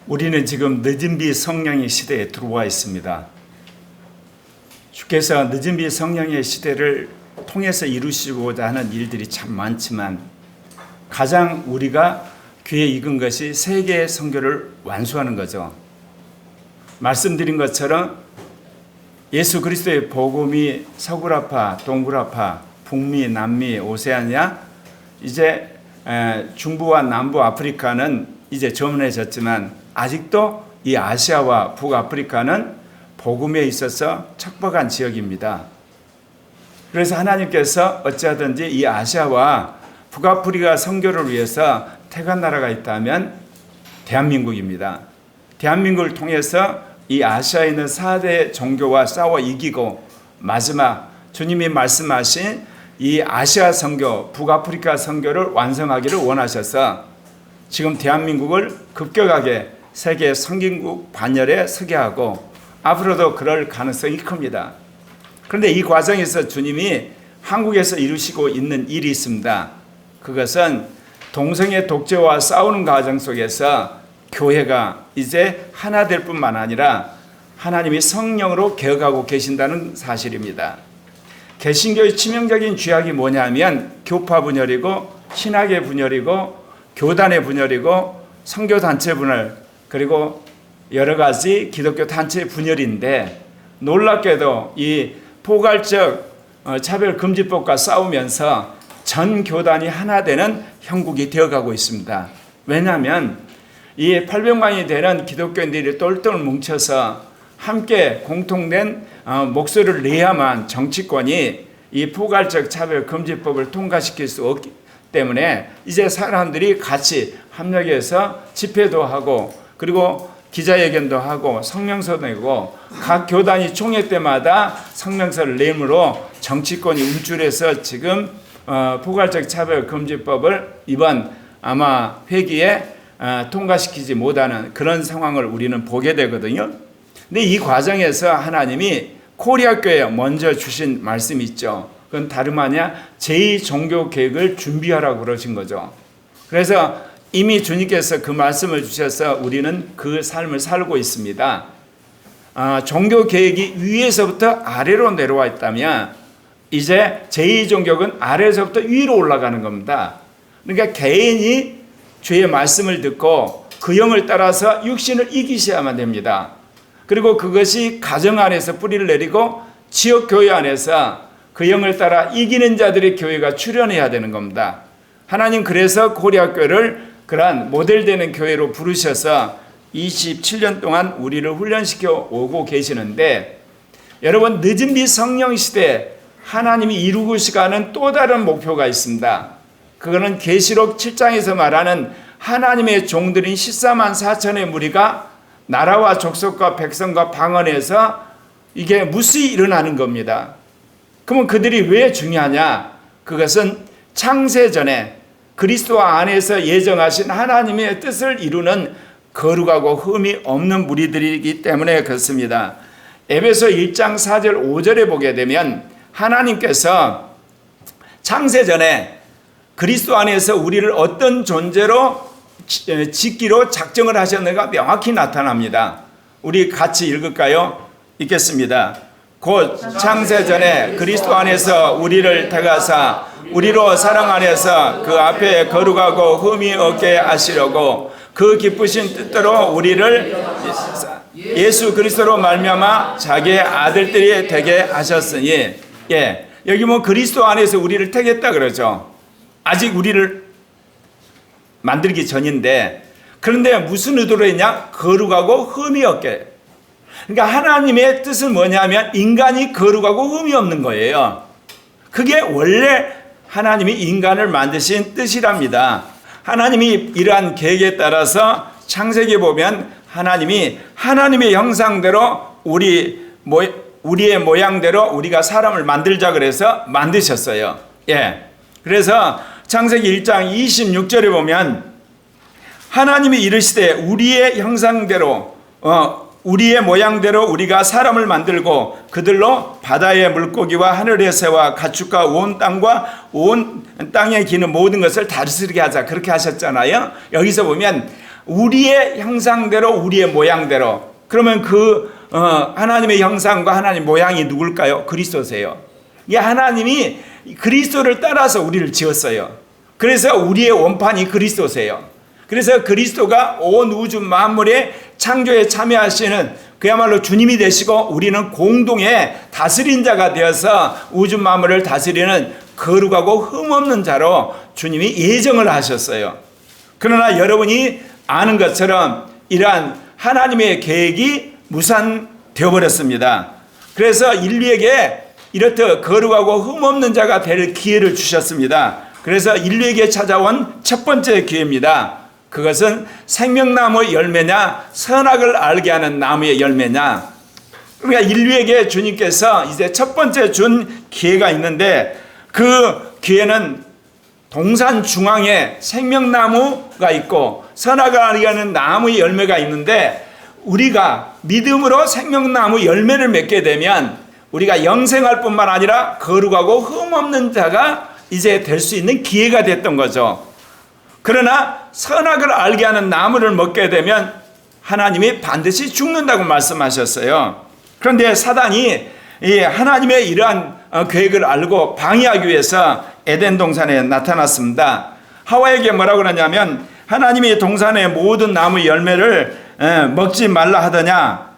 우리는 지금 늦은 비 성령의 시대에 들어와 있습니다. 주께서 늦은 비 성령의 시대를 통해서 이루시고자 하는 일들이 참 많지만 가장 우리가 귀에 익은 것이 세계의 선교를 완수하는 거죠. 말씀드린 것처럼 예수 그리스도의 복음이 서구라파, 동구라파, 북미, 남미, 오세아니아, 이제 중부와 남부 아프리카는 이제 전문해졌지만 아직도 이 아시아와 북아프리카는 복음에 있어서 척박한 지역입니다. 그래서 하나님께서 어찌하든지 이 아시아와 북아프리카 선교를 위해서 택한 나라가 있다면 대한민국입니다. 대한민국을 통해서 이 아시아에 있는 4대 종교와 싸워 이기고 마지막 주님이 말씀하신 이 아시아 선교, 북아프리카 선교를 완성하기를 원하셔서 지금 대한민국을 급격하게 세계 선진국 반열에 서게 하고 앞으로도 그럴 가능성이 큽니다. 그런데 이 과정에서 주님이 한국에서 이루시고 있는 일이 있습니다. 그것은 동성애 독재와 싸우는 과정 속에서 교회가 이제 하나 될 뿐만 아니라 하나님이 성령으로 개혁하고 계신다는 사실입니다. 개신교의 치명적인 죄악이 뭐냐면 교파 분열이고 신학의 분열이고 교단의 분열이고 선교단체 분열 그리고 여러 가지 기독교 단체 분열인데 놀랍게도 이 포괄적 차별금지법과 싸우면서 전 교단이 하나 되는 형국이 되어가고 있습니다. 왜냐하면 이 800만이 되는 기독교인들이 똘똘 뭉쳐서 함께 공통된 목소리를 내야만 정치권이 이 포괄적 차별금지법을 통과시킬 수 없기 때문에 이제 사람들이 같이 합력해서 집회도 하고 그리고 기자회견도 하고 성명서도 내고 각 교단이 총회 때마다 성명서를 내므로 정치권이 움츠려서 지금 포괄적 차별금지법을 이번 아마 회기에 통과시키지 못하는 그런 상황을 우리는 보게 되거든요. 근데 이 과정에서 하나님이 코리아 교회에 먼저 주신 말씀이 있죠. 그건 다름 아니야 제2종교개혁을 준비하라고 그러신 거죠. 그래서 이미 주님께서 그 말씀을 주셔서 우리는 그 삶을 살고 있습니다. 종교개혁이 위에서부터 아래로 내려와 있다면 이제 제2종교는 아래에서부터 위로 올라가는 겁니다. 그러니까 개인이 주의 말씀을 듣고 그 영을 따라서 육신을 이기셔야만 됩니다. 그리고 그것이 가정 안에서 뿌리를 내리고 지역교회 안에서 그 영을 따라 이기는 자들의 교회가 출현해야 되는 겁니다. 하나님 그래서 코리아 교회를 그러한 모델되는 교회로 부르셔서 27년 동안 우리를 훈련시켜 오고 계시는데 여러분 늦은 비 성령 시대 하나님이 이루고 시가는 또 다른 목표가 있습니다. 그거는 계시록 7장에서 말하는 하나님의 종들인 14만 4천의 무리가 나라와 족속과 백성과 방언에서 이게 무수히 일어나는 겁니다. 그러면 그들이 왜 중요하냐? 그것은 창세전에 그리스도 안에서 예정하신 하나님의 뜻을 이루는 거룩하고 흠이 없는 무리들이기 때문에 그렇습니다. 에베소 1장 4절 5절에 보게 되면 하나님께서 창세전에 그리스도 안에서 우리를 어떤 존재로 짓기로 작정을 하셨는가 명확히 나타납니다. 우리 같이 읽을까요? 읽겠습니다. 곧 창세전에 그리스도 안에서 우리를 택하사 우리로 사랑 안에서 그 앞에 거룩하고 흠이 없게 하시려고 그 기쁘신 뜻대로 우리를 예수 그리스도로 말미암아 자기의 아들들이 되게 하셨으니 여기 뭐 그리스도 안에서 우리를 택했다 그러죠. 아직 우리를 만들기 전인데 그런데 무슨 의도로 했냐? 거룩하고 흠이 없게. 그러니까 하나님의 뜻은 뭐냐면 인간이 거룩하고 흠이 없는 거예요. 그게 원래 하나님이 인간을 만드신 뜻이랍니다. 하나님이 이러한 계획에 따라서 창세기에 보면 하나님이 하나님의 형상대로 우리의 모양대로 우리가 사람을 만들자 그래서 만드셨어요. 그래서 창세기 1장 26절에 보면 하나님이 이르시되 우리의 형상대로 우리의 모양대로 우리가 사람을 만들고 그들로 바다의 물고기와 하늘의 새와 가축과 온 땅과 온 땅에 기는 모든 것을 다스리게 하자 그렇게 하셨잖아요. 여기서 보면 우리의 형상대로, 우리의 모양대로. 그러면 하나님의 형상과 하나님 모양이 누굴까요? 그리스도세요. 이 하나님이 그리스도를 따라서 우리를 지었어요. 그래서 우리의 원판이 그리스도세요. 그래서 그리스도가 온 우주 만물의 창조에 참여하시는 그야말로 주님이 되시고, 우리는 공동의 다스린 자가 되어서 우주 만물을 다스리는 거룩하고 흠없는 자로 주님이 예정을 하셨어요. 그러나 여러분이 아는 것처럼 이러한 하나님의 계획이 무산되어 버렸습니다. 그래서 인류에게 이렇듯 거룩하고 흠없는 자가 될 기회를 주셨습니다. 그래서 인류에게 찾아온 첫 번째 기회입니다. 그것은 생명나무의 열매냐, 선악을 알게 하는 나무의 열매냐. 그러니까 인류에게 주님께서 이제 첫 번째 준 기회가 있는데, 그 기회는 동산 중앙에 생명나무가 있고 선악을 알게 하는 나무의 열매가 있는데, 우리가 믿음으로 생명나무 열매를 맺게 되면 우리가 영생할 뿐만 아니라 거룩하고 흠없는 자가 이제 될 수 있는 기회가 됐던 거죠. 그러나 선악을 알게 하는 나무를 먹게 되면 하나님이 반드시 죽는다고 말씀하셨어요. 그런데 사단이 이 하나님의 이러한 계획을 알고 방해하기 위해서 에덴 동산에 나타났습니다. 하와에게 뭐라고 그러냐면, 하나님이 동산의 모든 나무 열매를 먹지 말라 하더냐.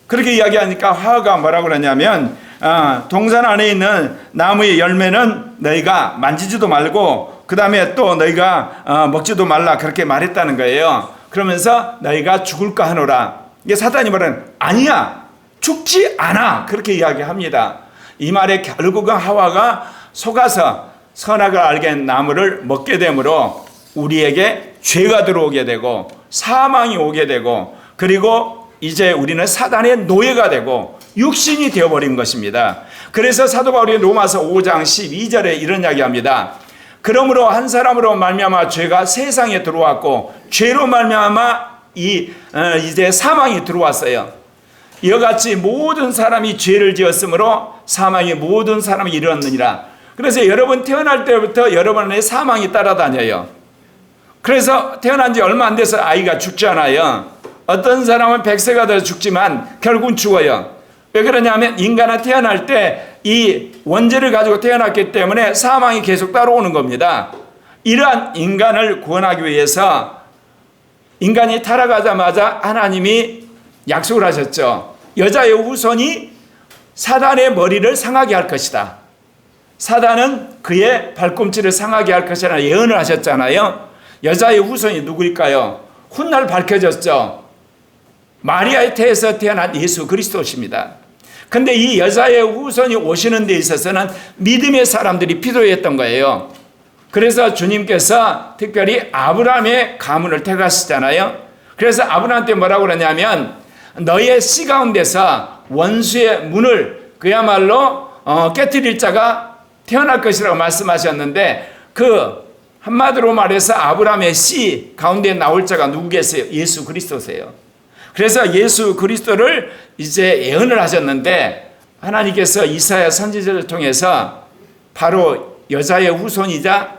그렇게 이야기하니까 하와가 뭐라고 그러냐면, 동산 안에 있는 나무의 열매는 너희가 만지지도 말고 그 다음에 또 너희가 먹지도 말라, 그렇게 말했다는 거예요. 그러면서 너희가 죽을까 하노라. 이게 사단이 말하는, 아니야, 죽지 않아, 그렇게 이야기합니다. 이 말에 결국은 하와가 속아서 선악을 알게 한 나무를 먹게 되므로 우리에게 죄가 들어오게 되고 사망이 오게 되고, 그리고 이제 우리는 사단의 노예가 되고 육신이 되어버린 것입니다. 그래서 사도 바울이 로마서 5장 12절에 이런 이야기합니다. 그러므로 한 사람으로 말미암아 죄가 세상에 들어왔고 죄로 말미암아 이제 사망이 들어왔어요. 이와 같이 모든 사람이 죄를 지었으므로 사망이 모든 사람이 이르렀느니라. 그래서 여러분 태어날 때부터 여러분의 사망이 따라다녀요. 그래서 태어난 지 얼마 안 돼서 아이가 죽잖아요. 어떤 사람은 100세가 돼서 죽지만 결국은 죽어요. 왜 그러냐면 인간은 태어날 때 이 원죄를 가지고 태어났기 때문에 사망이 계속 따라오는 겁니다. 이러한 인간을 구원하기 위해서 인간이 타락하자마자 하나님이 약속을 하셨죠. 여자의 후손이 사단의 머리를 상하게 할 것이다. 사단은 그의 발꿈치를 상하게 할 것이라 예언을 하셨잖아요. 여자의 후손이 누구일까요? 훗날 밝혀졌죠. 마리아의 태에서 태어난 예수 그리스도십니다. 근데 이 여자의 후손이 오시는 데 있어서는 믿음의 사람들이 필요했던 거예요. 그래서 주님께서 특별히 아브라함의 가문을 택하시잖아요. 그래서 아브라함한테 뭐라고 그러냐면, 너의 씨 가운데서 원수의 문을 그야말로 깨뜨릴 자가 태어날 것이라고 말씀하셨는데, 그 한마디로 말해서 아브라함의 씨 가운데 나올 자가 누구겠어요? 예수 그리스도세요. 그래서 예수 그리스도를 이제 예언을 하셨는데, 하나님께서 이사야 선지자를 통해서 바로 여자의 후손이자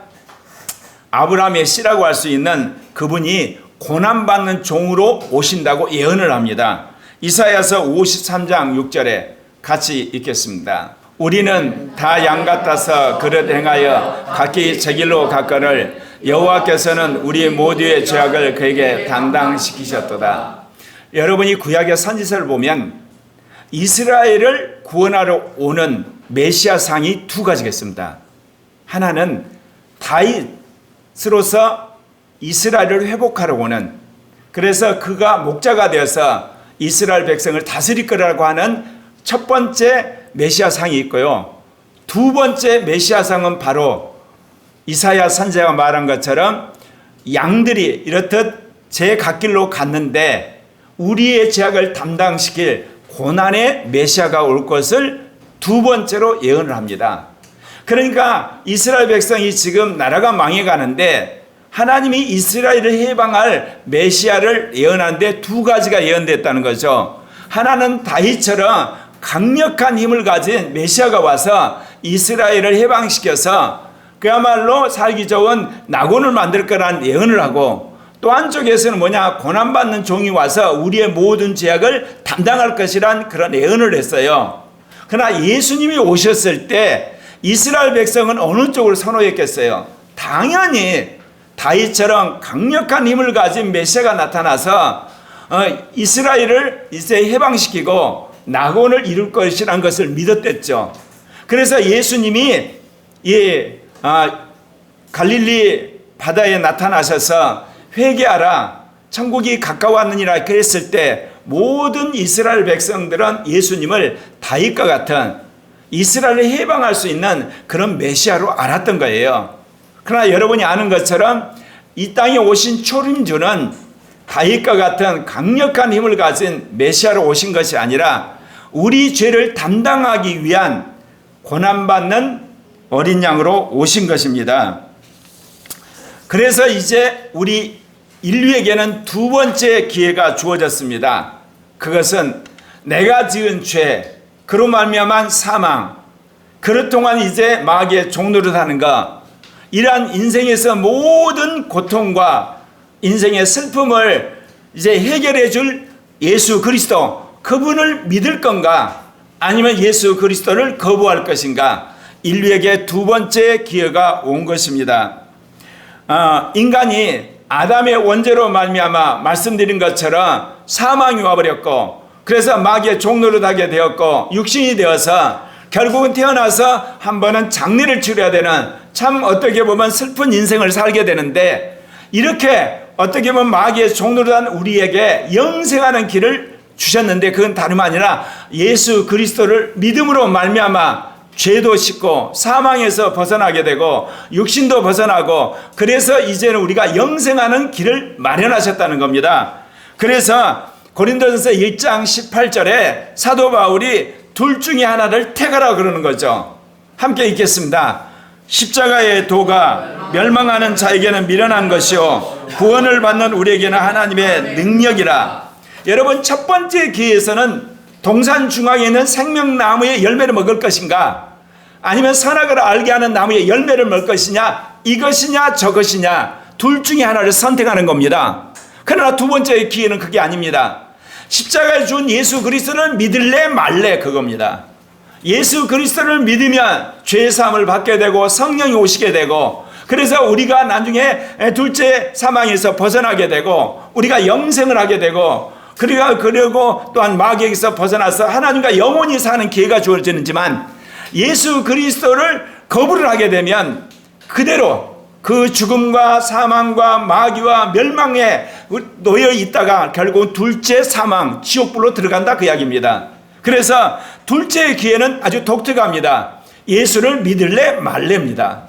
아브라함의 씨라고 할 수 있는 그분이 고난받는 종으로 오신다고 예언을 합니다. 이사야서 53장 6절에 같이 읽겠습니다. 우리는 다 양 같아서 그릇 행하여 각기 제 길로 갔거늘 여호와께서는 우리 모두의 죄악을 그에게 담당시키셨도다. 여러분이 구약의 선지서를 보면 이스라엘을 구원하러 오는 메시아상이 두 가지가 있습니다. 하나는 다윗으로서 이스라엘을 회복하러 오는, 그래서 그가 목자가 되어서 이스라엘 백성을 다스릴 거라고 하는 첫 번째 메시아상이 있고요. 두 번째 메시아상은 바로 이사야 선지자가 말한 것처럼 양들이 이렇듯 제 갓길로 갔는데 우리의 죄악을 담당시킬 고난의 메시아가 올 것을 두 번째로 예언을 합니다. 그러니까 이스라엘 백성이 지금 나라가 망해가는데 하나님이 이스라엘을 해방할 메시아를 예언하는데 두 가지가 예언됐다는 거죠. 하나는 다윗처럼 강력한 힘을 가진 메시아가 와서 이스라엘을 해방시켜서 그야말로 살기 좋은 낙원을 만들 거라는 예언을 하고, 또 한쪽에서는 뭐냐, 고난받는 종이 와서 우리의 모든 죄악을 담당할 것이란 그런 예언을 했어요. 그러나 예수님이 오셨을 때 이스라엘 백성은 어느 쪽을 선호했겠어요? 당연히 다윗처럼 강력한 힘을 가진 메시아가 나타나서 이스라엘을 이제 해방시키고 낙원을 이룰 것이라는 것을 믿었댔죠. 그래서 예수님이 갈릴리 바다에 나타나셔서 회개하라, 천국이 가까웠느니라 그랬을 때 모든 이스라엘 백성들은 예수님을 다윗과 같은 이스라엘을 해방할 수 있는 그런 메시아로 알았던 거예요. 그러나 여러분이 아는 것처럼 이 땅에 오신 초림주는 다윗과 같은 강력한 힘을 가진 메시아로 오신 것이 아니라 우리 죄를 담당하기 위한 고난받는 어린 양으로 오신 것입니다. 그래서 이제 우리 인류에게는 두 번째 기회가 주어졌습니다. 그것은 내가 지은 죄, 그로 말미암은 사망, 그렇동안 이제 마귀의 종노릇 하는 것, 이러한 인생에서 모든 고통과 인생의 슬픔을 이제 해결해 줄 예수 그리스도, 그분을 믿을 건가, 아니면 예수 그리스도를 거부할 것인가, 인류에게 두 번째 기회가 온 것입니다. 인간이 아담의 원죄로 말미암아 말씀드린 것처럼 사망이 와버렸고, 그래서 마귀의 종노릇하게 되었고 육신이 되어서 결국은 태어나서 한 번은 장례를 치러야 되는, 참 어떻게 보면 슬픈 인생을 살게 되는데, 이렇게 어떻게 보면 마귀의 종노릇한 우리에게 영생하는 길을 주셨는데, 그건 다름 아니라 예수 그리스도를 믿음으로 말미암아 죄도 씻고 사망에서 벗어나게 되고 육신도 벗어나고, 그래서 이제는 우리가 영생하는 길을 마련하셨다는 겁니다. 그래서 고린도전서 1장 18절에 사도 바울이 둘 중에 하나를 택하라 그러는 거죠. 함께 읽겠습니다. 십자가의 도가 멸망하는 자에게는 미련한 것이요 구원을 받는 우리에게는 하나님의 능력이라. 여러분, 첫 번째 기회에서는 동산 중앙에 있는 생명나무의 열매를 먹을 것인가, 아니면 선악을 알게 하는 나무의 열매를 먹을 것이냐, 이것이냐 저것이냐, 둘 중에 하나를 선택하는 겁니다. 그러나 두 번째 기회는 그게 아닙니다. 십자가에 준 예수 그리스도를 믿을래 말래, 그겁니다. 예수 그리스도를 믿으면 죄사함을 받게 되고 성령이 오시게 되고, 그래서 우리가 나중에 둘째 사망에서 벗어나게 되고 우리가 영생을 하게 되고, 그리고 또한 마귀에게서 벗어나서 하나님과 영원히 사는 기회가 주어지는지만, 예수 그리스도를 거부를 하게 되면 그대로 그 죽음과 사망과 마귀와 멸망에 놓여 있다가 결국 둘째 사망, 지옥불로 들어간다, 그 이야기입니다. 그래서 둘째 기회는 아주 독특합니다. 예수를 믿을래 말래입니다.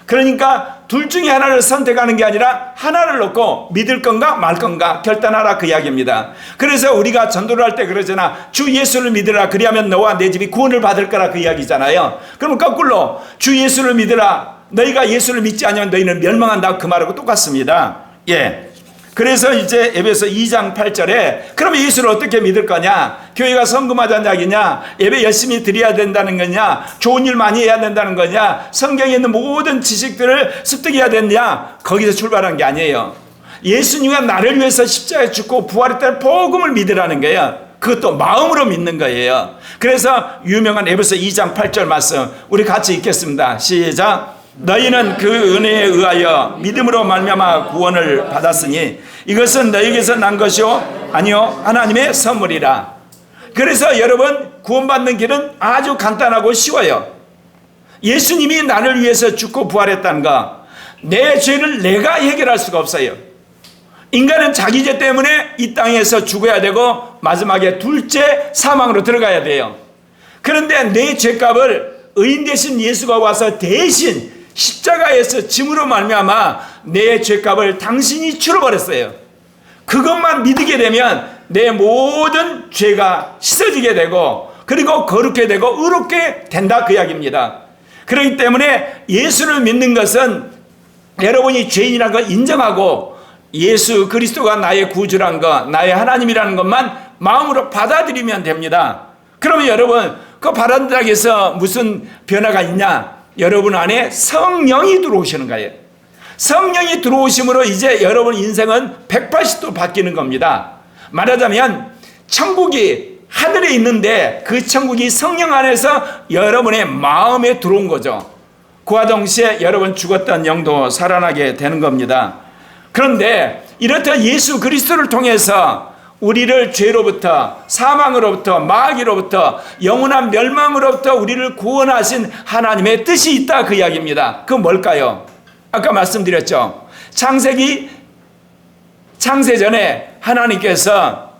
그러니까 둘 중에 하나를 선택하는 게 아니라 하나를 놓고 믿을 건가 말 건가 결단하라, 그 이야기입니다. 그래서 우리가 전도를 할 때 그러잖아. 주 예수를 믿으라, 그리하면 너와 내 집이 구원을 받을 거라, 그 이야기잖아요. 그러면 거꾸로 주 예수를 믿으라, 너희가 예수를 믿지 않으면 너희는 멸망한다, 그 말하고 똑같습니다. 예. 그래서 이제 에베소 2장 8절에 그러면 예수를 어떻게 믿을 거냐, 교회가 성금하자는 이야기냐, 예배 열심히 드려야 된다는 거냐, 좋은 일 많이 해야 된다는 거냐, 성경에 있는 모든 지식들을 습득해야 되느냐, 거기서 출발한 게 아니에요. 예수님이 나를 위해서 십자가에 죽고 부활했다는 복음을 믿으라는 거예요. 그것도 마음으로 믿는 거예요. 그래서 유명한 에베소 2장 8절 말씀 우리 같이 읽겠습니다. 시작. 너희는 그 은혜에 의하여 믿음으로 말미암아 구원을 받았으니 이것은 너희에게서 난 것이요 아니요 하나님의 선물이라. 그래서 여러분, 구원받는 길은 아주 간단하고 쉬워요. 예수님이 나를 위해서 죽고 부활했다는 거, 내 죄를 내가 해결할 수가 없어요. 인간은 자기 죄 때문에 이 땅에서 죽어야 되고 마지막에 둘째 사망으로 들어가야 돼요. 그런데 내 죄값을 의인 되신 예수가 와서 대신 십자가에서 짐으로 말미암아 내 죄값을 당신이 치러버렸어요. 그것만 믿게 되면 내 모든 죄가 씻어지게 되고 그리고 거룩게 되고 의롭게 된다, 그 이야기입니다. 그렇기 때문에 예수를 믿는 것은 여러분이 죄인이라는 걸 인정하고 예수 그리스도가 나의 구주라는 것, 나의 하나님이라는 것만 마음으로 받아들이면 됩니다. 그러면 여러분, 그 받아들이기 위해서 무슨 변화가 있냐? 여러분 안에 성령이 들어오시는 거예요. 성령이 들어오심으로 이제 여러분 인생은 180도 바뀌는 겁니다. 말하자면 천국이 하늘에 있는데 그 천국이 성령 안에서 여러분의 마음에 들어온 거죠. 그와 동시에 여러분 죽었던 영도 살아나게 되는 겁니다. 그런데 이렇듯 예수 그리스도를 통해서 우리를 죄로부터, 사망으로부터, 마귀로부터, 영원한 멸망으로부터 우리를 구원하신 하나님의 뜻이 있다, 그 이야기입니다. 그건 뭘까요? 아까 말씀드렸죠. 창세 전에 하나님께서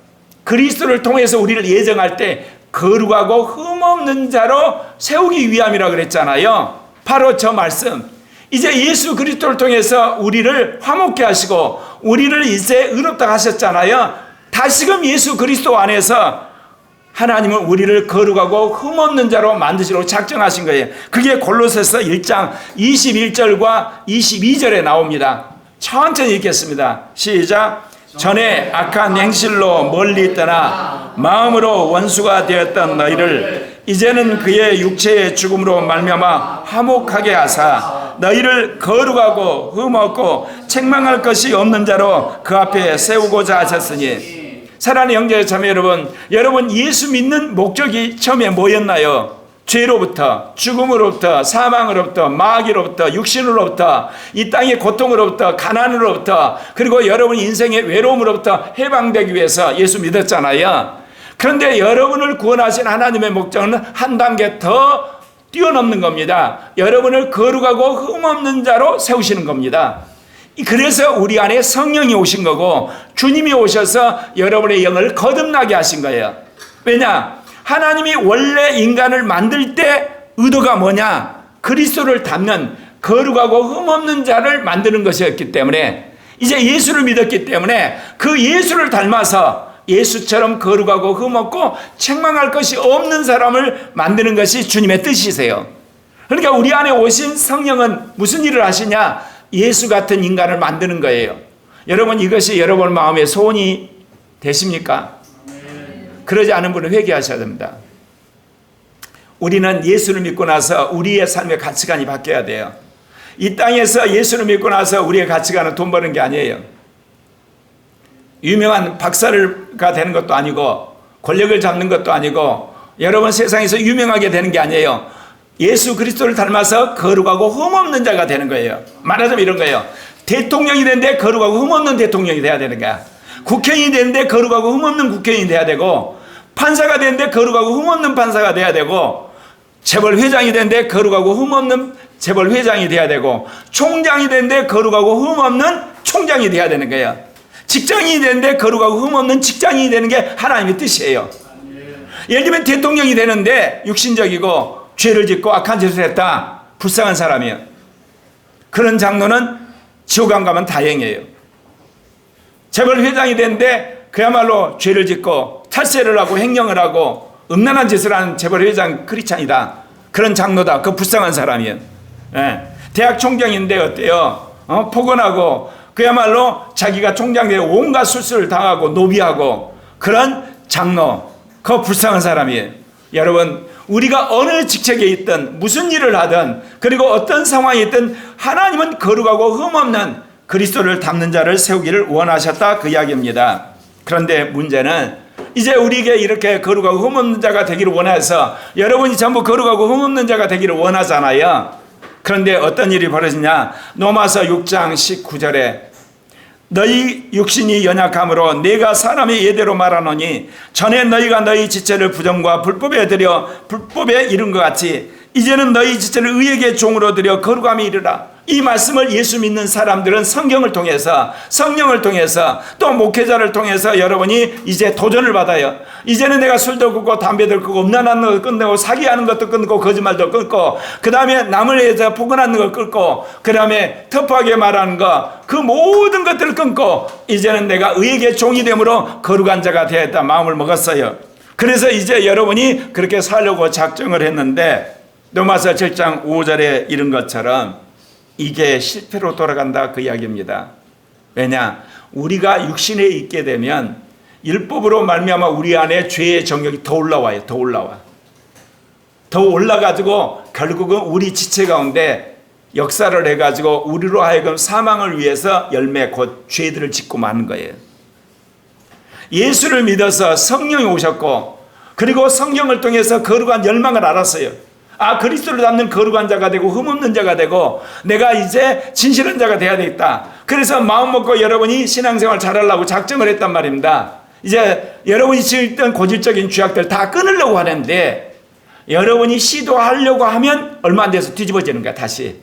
그리스도를 통해서 우리를 예정할 때 거룩하고 흠없는 자로 세우기 위함이라고 그랬잖아요. 바로 저 말씀. 이제 예수 그리스도를 통해서 우리를 화목케 하시고 우리를 이제 의롭다 하셨잖아요. 다시금 예수 그리스도 안에서 하나님은 우리를 거룩하고 흠없는 자로 만드시려고 작정하신 거예요. 그게 골로새서 1장 21절과 22절에 나옵니다. 천천히 읽겠습니다. 시작. 전에 악한 행실로 멀리 떠나 마음으로 원수가 되었던 너희를 이제는 그의 육체의 죽음으로 말미암아 화목하게 하사 너희를 거룩하고 흠없고 책망할 것이 없는 자로 그 앞에 세우고자 하셨으니. 사랑하는 형제 자매 여러분 예수 믿는 목적이 처음에 뭐였나요? 죄로부터, 죽음으로부터, 사망으로부터, 마귀로부터, 육신으로부터, 이 땅의 고통으로부터, 가난으로부터, 그리고 여러분 인생의 외로움으로부터 해방되기 위해서 예수 믿었잖아요. 그런데 여러분을 구원하신 하나님의 목적은 한 단계 더 뛰어넘는 겁니다. 여러분을 거룩하고 흠없는 자로 세우시는 겁니다. 그래서 우리 안에 성령이 오신 거고 주님이 오셔서 여러분의 영을 거듭나게 하신 거예요. 왜냐? 하나님이 원래 인간을 만들 때 의도가 뭐냐? 그리스도를 닮는 거룩하고 흠없는 자를 만드는 것이었기 때문에 이제 예수를 믿었기 때문에 그 예수를 닮아서 예수처럼 거룩하고 흠없고 책망할 것이 없는 사람을 만드는 것이 주님의 뜻이세요. 그러니까 우리 안에 오신 성령은 무슨 일을 하시냐? 예수 같은 인간을 만드는 거예요. 여러분 이것이 여러분 마음의 소원이 되십니까? 그러지 않은 분은 회개하셔야 됩니다. 우리는 예수를 믿고 나서 우리의 삶의 가치관이 바뀌어야 돼요. 이 땅에서 예수를 믿고 나서 우리의 가치관은 돈 버는 게 아니에요. 유명한 박사가 되는 것도 아니고 권력을 잡는 것도 아니고 여러분 세상에서 유명하게 되는 게 아니에요. 예수 그리스도를 닮아서 거룩하고 흠없는 자가 되는 거예요. 말하자면 이런 거예요. 대통령이 되는데 거룩하고 흠없는 대통령이 돼야 되는 거야. 국회의원이 되는데 거룩하고 흠없는 국회의원이 돼야 되고, 판사가 되는데 거룩하고 흠없는 판사가 돼야 되고, 재벌 회장이 되는데 거룩하고 흠없는 재벌 회장이 돼야 되고, 총장이 되는데 거룩하고 흠없는 총장이 돼야 되는 거예요. 직장인이 되는데 거룩하고 흠없는 직장인이 되는 게 하나님의 뜻이에요. 예를 들면 대통령이 되는데 육신적이고 죄를 짓고 악한 짓을 했다. 불쌍한 사람이에요. 그런 장로는 지옥 안 가면 다행이에요. 재벌 회장이 되는데 그야말로 죄를 짓고 탈세를 하고 횡령을 하고 음란한 짓을 하는 재벌 회장 크리스찬이다. 그런 장로다. 그 불쌍한 사람이에요. 예. 대학 총장인데 어때요? 포근하고 그야말로 자기가 총장 되어 온갖 술수를 당하고 노비하고 그런 장로. 그 불쌍한 사람이에요. 여러분 우리가 어느 직책에 있든 무슨 일을 하든 그리고 어떤 상황에 있든 하나님은 거룩하고 흠없는 그리스도를 닮는 자를 세우기를 원하셨다 그 이야기입니다. 그런데 문제는 이제 우리에게 이렇게 거룩하고 흠없는 자가 되기를 원해서 여러분이 전부 거룩하고 흠없는 자가 되기를 원하잖아요. 그런데 어떤 일이 벌어지냐? 로마서 6장 19절에 너희 육신이 연약함으로 내가 사람의 예대로 말하노니 전에 너희가 너희 지체를 부정과 불법에 들여 불법에 이른 것 같이 이제는 너희 지체를 의에게 종으로 들여 거룩함에 이르라. 이 말씀을 예수 믿는 사람들은 성경을 통해서 성령을 통해서 또 목회자를 통해서 여러분이 이제 도전을 받아요. 이제는 내가 술도 끊고 담배도 끊고 음란한 것도 끊고 사기하는 것도 끊고 거짓말도 끊고 그 다음에 남을 위해서 포근하는 걸 끊고 그 다음에 터프하게 말하는 거 그 모든 것들을 끊고 이제는 내가 의에게 종이 되므로 거룩한 자가 되었다 마음을 먹었어요. 그래서 이제 여러분이 그렇게 살려고 작정을 했는데 로마서 7장 5절에 이른 것처럼 이게 실패로 돌아간다 그 이야기입니다. 왜냐? 우리가 육신에 있게 되면 율법으로 말미암아 우리 안에 죄의 정욕이 더 올라와요. 더 올라가지고 결국은 우리 지체 가운데 역사를 해가지고 우리로 하여금 사망을 위해서 열매 곧 죄들을 짓고 마는 거예요. 예수를 믿어서 성령이 오셨고 그리고 성령을 통해서 거룩한 열망을 알았어요. 아, 그리스도를 닮는 거룩한 자가 되고 흠없는 자가 되고 내가 이제 진실한 자가 돼야 되겠다. 그래서 마음 먹고 여러분이 신앙생활 잘하려고 작정을 했단 말입니다. 이제 여러분이 지었던 고질적인 죄악들 다 끊으려고 하는데 여러분이 시도하려고 하면 얼마 안 돼서 뒤집어지는 거야, 다시.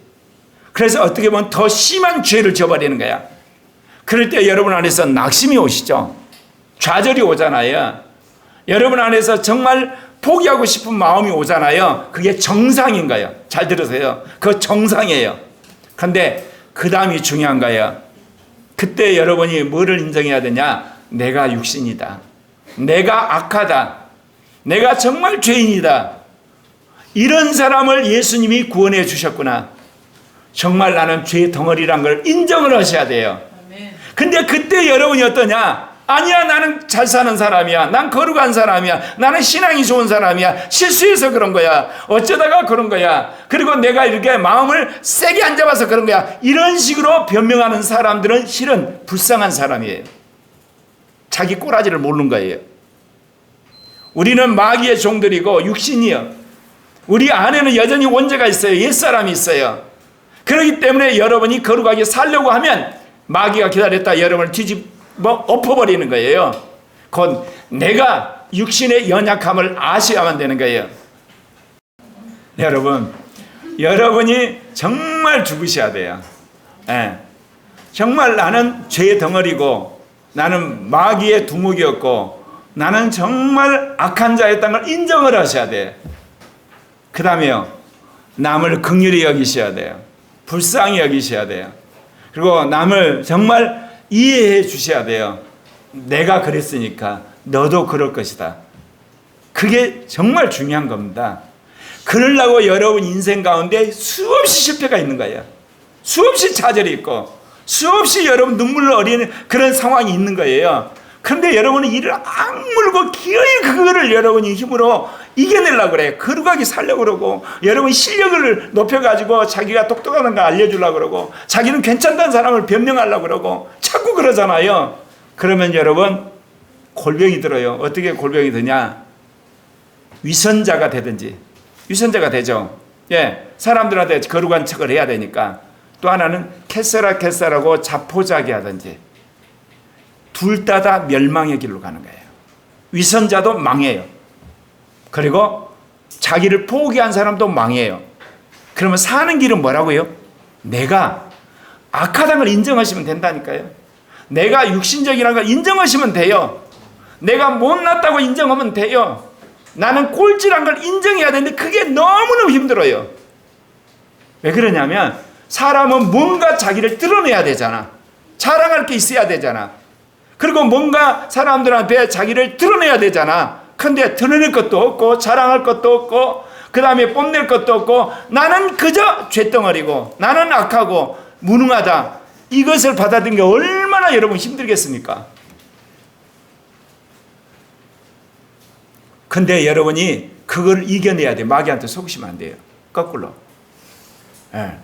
그래서 어떻게 보면 더 심한 죄를 지어버리는 거야. 그럴 때 여러분 안에서 낙심이 오시죠. 좌절이 오잖아요. 여러분 안에서 정말 포기하고 싶은 마음이 오잖아요. 그게 정상인 거예요. 잘 들으세요. 그거 정상이에요. 그런데 그 다음이 중요한 거예요. 그때 여러분이 뭐를 인정해야 되냐? 내가 육신이다. 내가 악하다. 내가 정말 죄인이다. 이런 사람을 예수님이 구원해 주셨구나. 정말 나는 죄의 덩어리란 걸 인정을 하셔야 돼요. 근데 그때 여러분이 어떠냐? 아니야, 나는 잘 사는 사람이야. 난 거룩한 사람이야. 나는 신앙이 좋은 사람이야. 실수해서 그런 거야. 어쩌다가 그런 거야. 그리고 내가 이렇게 마음을 세게 안 잡아서 그런 거야. 이런 식으로 변명하는 사람들은 실은 불쌍한 사람이에요. 자기 꼬라지를 모르는 거예요. 우리는 마귀의 종들이고 육신이요. 우리 안에는 여전히 원죄가 있어요. 옛사람이 있어요. 그렇기 때문에 여러분이 거룩하게 살려고 하면 마귀가 기다렸다 여러분을 엎어버리는 거예요. 곧 내가 육신의 연약함을 아셔야만 되는 거예요. 여러분, 여러분이 정말 죽으셔야 돼요. 예. 정말 나는 죄의 덩어리고 나는 마귀의 두목이었고 나는 정말 악한 자였다는 걸 인정을 하셔야 돼요. 그 다음에요, 남을 긍휼히 여기셔야 돼요. 불쌍히 여기셔야 돼요. 그리고 남을 정말 이해해 주셔야 돼요. 내가 그랬으니까 너도 그럴 것이다. 그게 정말 중요한 겁니다. 그러려고 여러분 인생 가운데 수없이 실패가 있는 거예요. 수없이 좌절이 있고 수없이 여러분 눈물을 어리는 그런 상황이 있는 거예요. 그런데 여러분은 이를 악물고 기어이 그거를 여러분이 힘으로 이겨내려고 그래요. 거룩하게 살려고 그러고 여러분 실력을 높여가지고 자기가 똑똑한 거 알려주려고 그러고 자기는 괜찮다는 사람을 변명하려고 그러고 자꾸 그러잖아요. 그러면 여러분 골병이 들어요. 어떻게 골병이 드냐? 위선자가 되든지. 위선자가 되죠. 예, 사람들한테 거룩한 척을 해야 되니까. 또 하나는 캐세라고 자포자기 하든지. 둘 다 멸망의 길로 가는 거예요. 위선자도 망해요. 그리고 자기를 포기한 사람도 망해요. 그러면 사는 길은 뭐라고요? 내가 악하다는 걸 인정하시면 된다니까요. 내가 육신적이라는 걸 인정하시면 돼요. 내가 못났다고 인정하면 돼요. 나는 꼴찌란 걸 인정해야 되는데 그게 너무너무 힘들어요. 왜 그러냐면 사람은 뭔가 자기를 드러내야 되잖아. 자랑할 게 있어야 되잖아. 그리고 뭔가 사람들한테 자기를 드러내야 되잖아. 근데 드러낼 것도 없고 자랑할 것도 없고 그 다음에 뽐낼 것도 없고 나는 그저 죄덩어리고 나는 악하고 무능하다. 이것을 받아들이는 게 얼마나 여러분 힘들겠습니까? 근데 여러분이 그걸 이겨내야 돼. 마귀한테 속으시면 안 돼요. 거꾸로. 예.